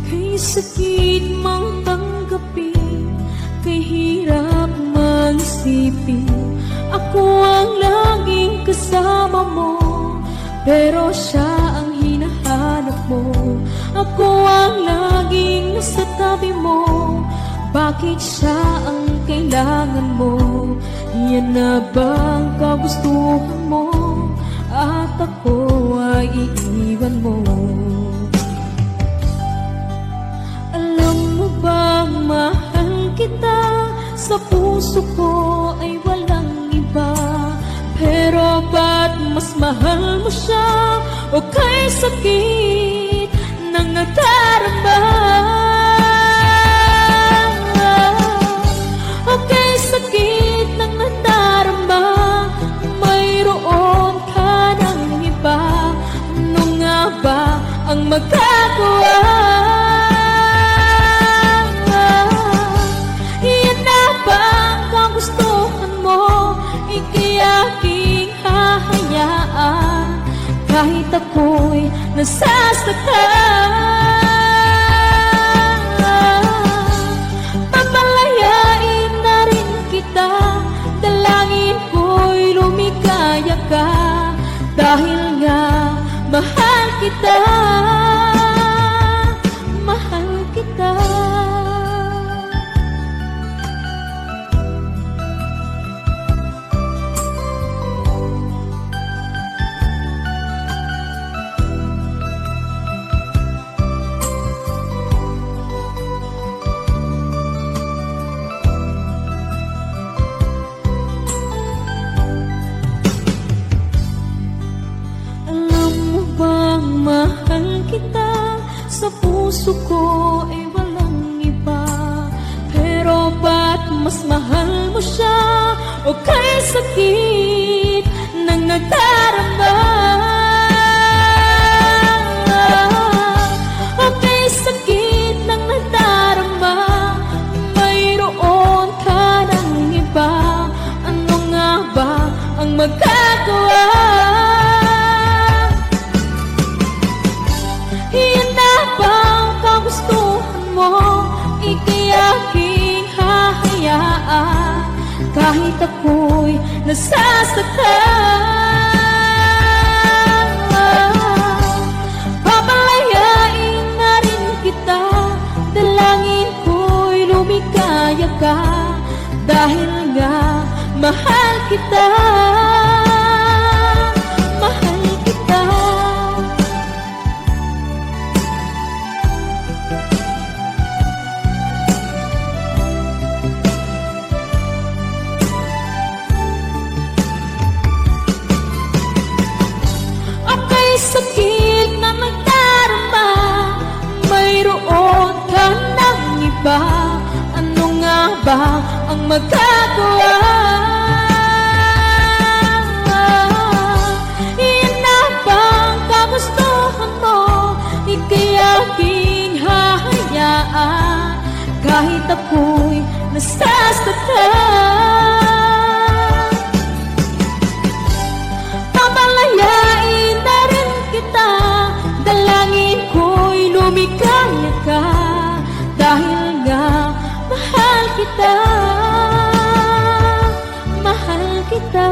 Kay sakit mang tanggapin, kay hirap mang isipin, ako ang laging kasama mo, pero siya ang hinahanap mo. Ako ang laging nasa tabi mo, bakit siya ang kailangan mo? Yan na bang kagustuhan mo? At ako ay iiwan mo. Alam mo bang mahal kita? Sa puso ko ay walang iba. Pero ba't mas mahal mo siya? O kay sakit ng nadarama? O kay sakit ng nadarama, mayroon ka ng iba. Nung ako'y nasasaktan. Papalayain na rin kita, dalangin ko'y lumikaya ka, dahil nga mahal kita, mahal kita. Mahal kita, sa puso ko ay walang iba. Pero ba't mas mahal mo siya? O kay sakit ng nadarama? O kay sakit ng nadarama, mayroon ka ng iba. Ano nga ba ang magagawa? Iyan na bang kagustuhan mo? Ika'y aking hahayaan, kahit ako'y nasasaktan. Papalayain na rin kita, dalangin ko'y lumikaya ka, dahil nga mahal kita, mahal kita. Sakit na magdarama, mayroon ka ng iba. Ano nga ba ang magagawa? Iyan na bang kagustuhan mo? Ika'y aking hahayaan, kahit ako'y nasasaktan. Papalayain na rin kita, dalangin ko'y lumikaya ka, dahil nga mahal kita, mahal kita.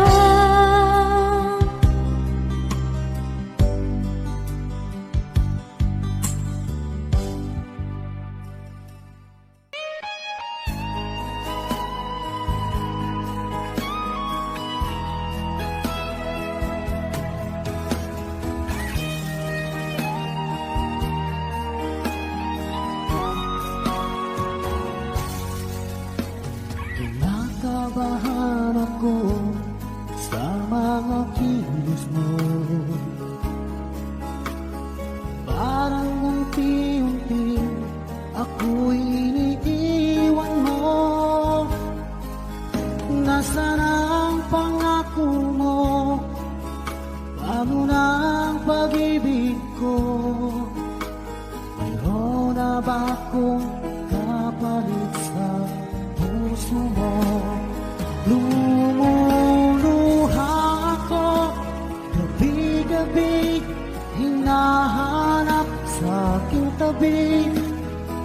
Kinakabahan ako sa mga kilos mo, parang unti-unti ako'y iniiwan mo. Nasaan ang pangako mo? Paano na ang pag-ibig ko? Mayroon na ba akong kapalit sa puso mo? Lumuluha ako, gabi-gabi, hinahanap sa aking tabi.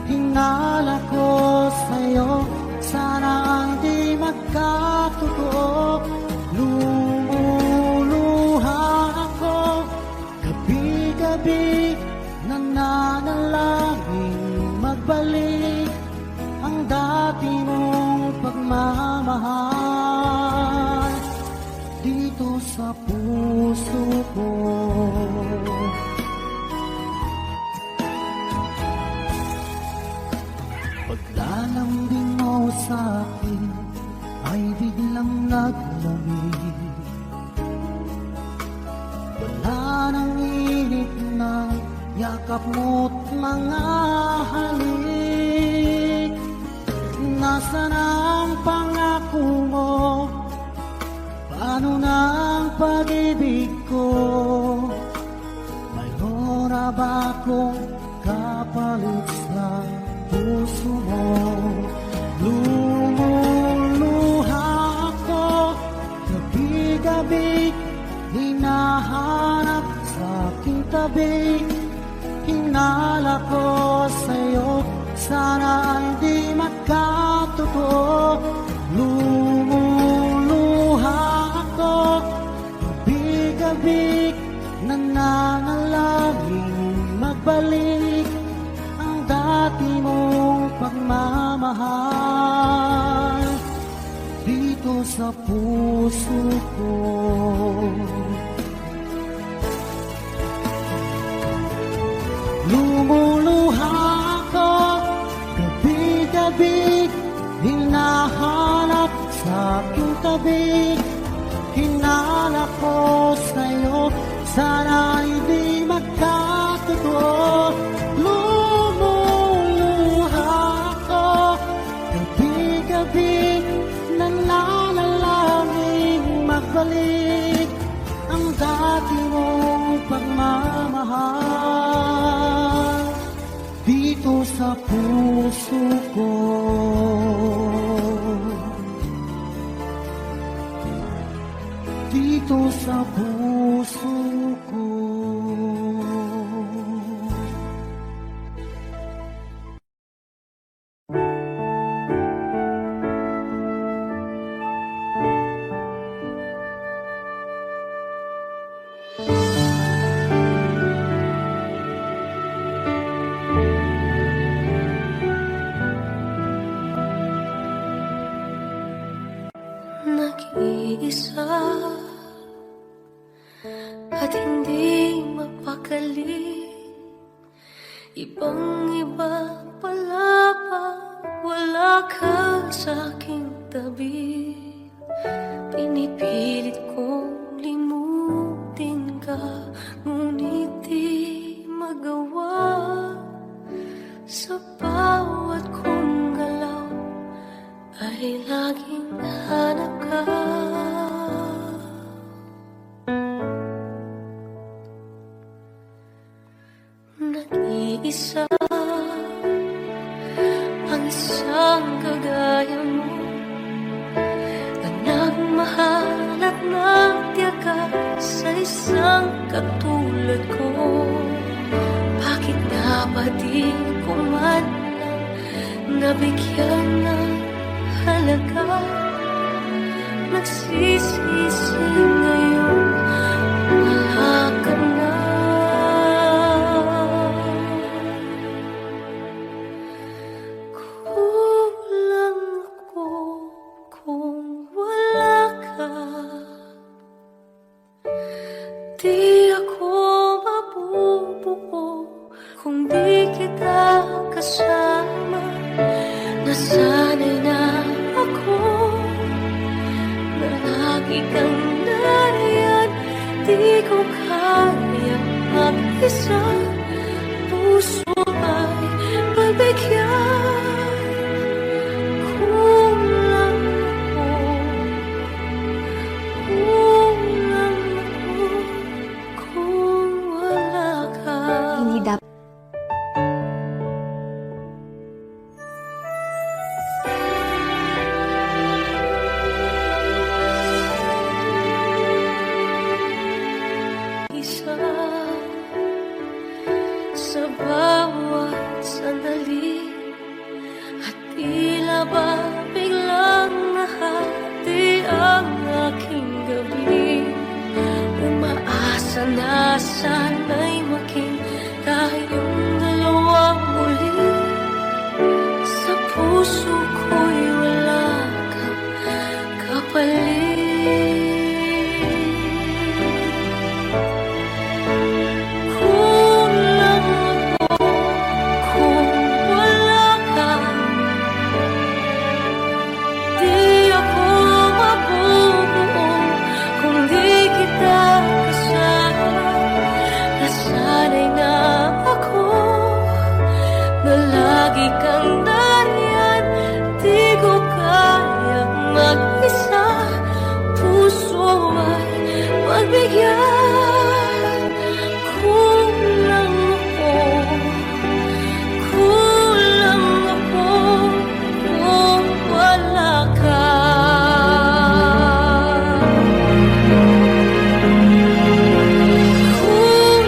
Hinala ko sa'yo, sana hindi magkatotoo. Lumuluha ako, gabi-gabi, nananalangin magbalik ang dati mong pagmamahal dito sa puso ko. Paglalambing mo sa akin ay biglang naglamig. Wala nang init na yakap mo't mga halik. Nasaan ang pangako mo? Paano na ang pag-ibig ko? Mayroon na ba akong kapalit sa puso mo? Lumuluha ako, gabi-gabi, hinahanap sa sa aking tabi. Hinala ko sa'yo, sana ay di magkatotoo. Lumuluha ako, gabi-gabi, nananalangin magbalik ang dati mong pagmamahal dito sa puso ko. Lumuluha ako, gabi-gabi, hinahanap sa aking tabi. Hinala ko sa'yo, sana hindi magkatotoo. Lumuluha ako, gabi-gabi, nananalangin magbalik ang dati mong pagmamahal dito sa puso ko. Dito sa puso ko. Nag-iisa at hindi mapakali, ibang-iba pala pag wala ka sa aking tabi. Pinipilit kong limutin ka, ngunit di magawa. Sa bawat kong galaw ay laging hanap ka. Nag-iisa ang isang kagaya mo, na nagmahal at nagtiyaga sa isang katulad ko. Bakit nga ba di ko man lang nabigyan ng halaga? Nagsisisi ngayon, wala ka na. Kulang ako kung wala ka. Di ako mabubuo kung di kita kasama. Nasanay na ako na lagi kang nariyan. Di ko kaya mag-isa, puso ay pagbigyan. Kulang ako kung wala ka. Hindi dapat isa sa bawat sandali, at tila ba biglang nahati ang aking gabi. Umaasa na sana'y maging tayong dalawa muli. Sa puso ko'y wala kang kapalit. Lagi kang nariyan, di ko kayang mag-isa, puso ay pagbigyan. Kulang ako kung wala ka. Kulang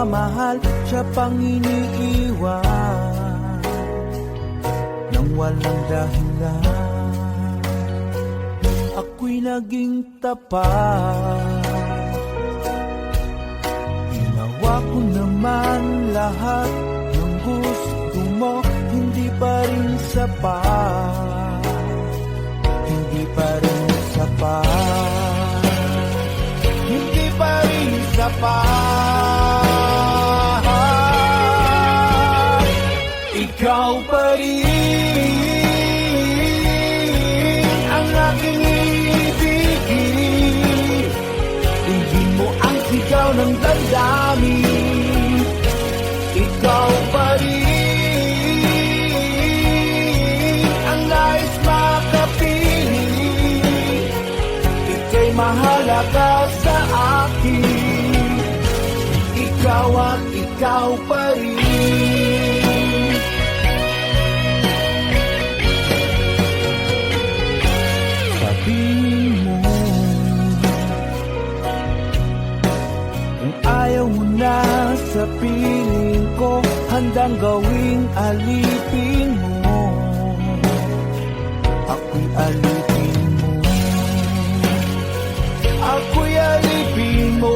pagmamahal, siya pang iniiwan nang walang dahilan. Ako'y naging tapat, ginawa ko naman lahat ng gusto mo. Hindi pa rin sapat, hindi pa rin sapat, hindi pa rin sapat. Ikaw pa rin ang aking ibigin. Hindi mo ang sigaw ng damdamin. Ikaw pa rin ang nais makapiling. Ika'y mahalaga sa akin. Ikaw at ikaw pa rin. Sabihin mo kung ayaw mo na sa piling ko, handang gawing alipin mo. Ako'y alipin mo, ako'y alipin mo.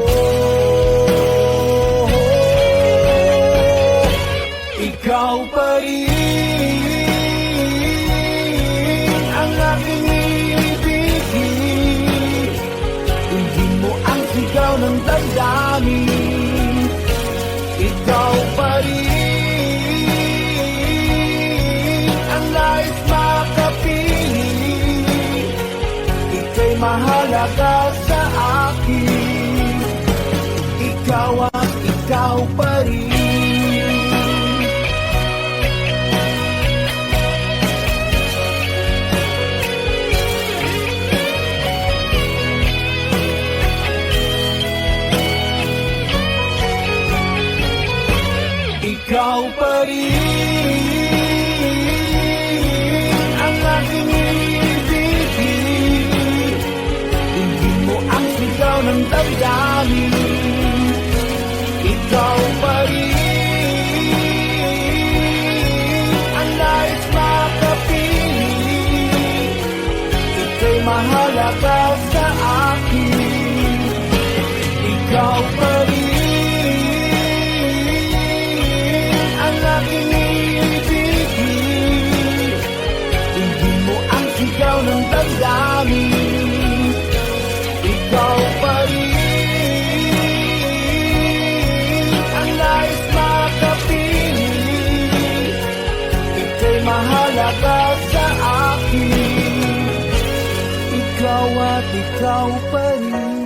Ikaw pa rin ang aking ibigin. Hindi mo ang sigaw ng damdamin. Ikaw pa rin ang nais makapiling. Ika'y mahalaga sa akin. Ikaw at ikaw pa rin. Ikaw pa rin ang aking ibigin. Hindi mo ang sigaw ng damdamin. Ikaw pa rin ang nais makapiling. Ika'y mahalaga sa akin. Ikaw pa rin ang aking ibigin. Hindi mo ang sigaw ng damdamin. Ikaw pa rin ang nais makapiling. Ika'y mahalaga sa akin. Ikaw at ikaw pa rin.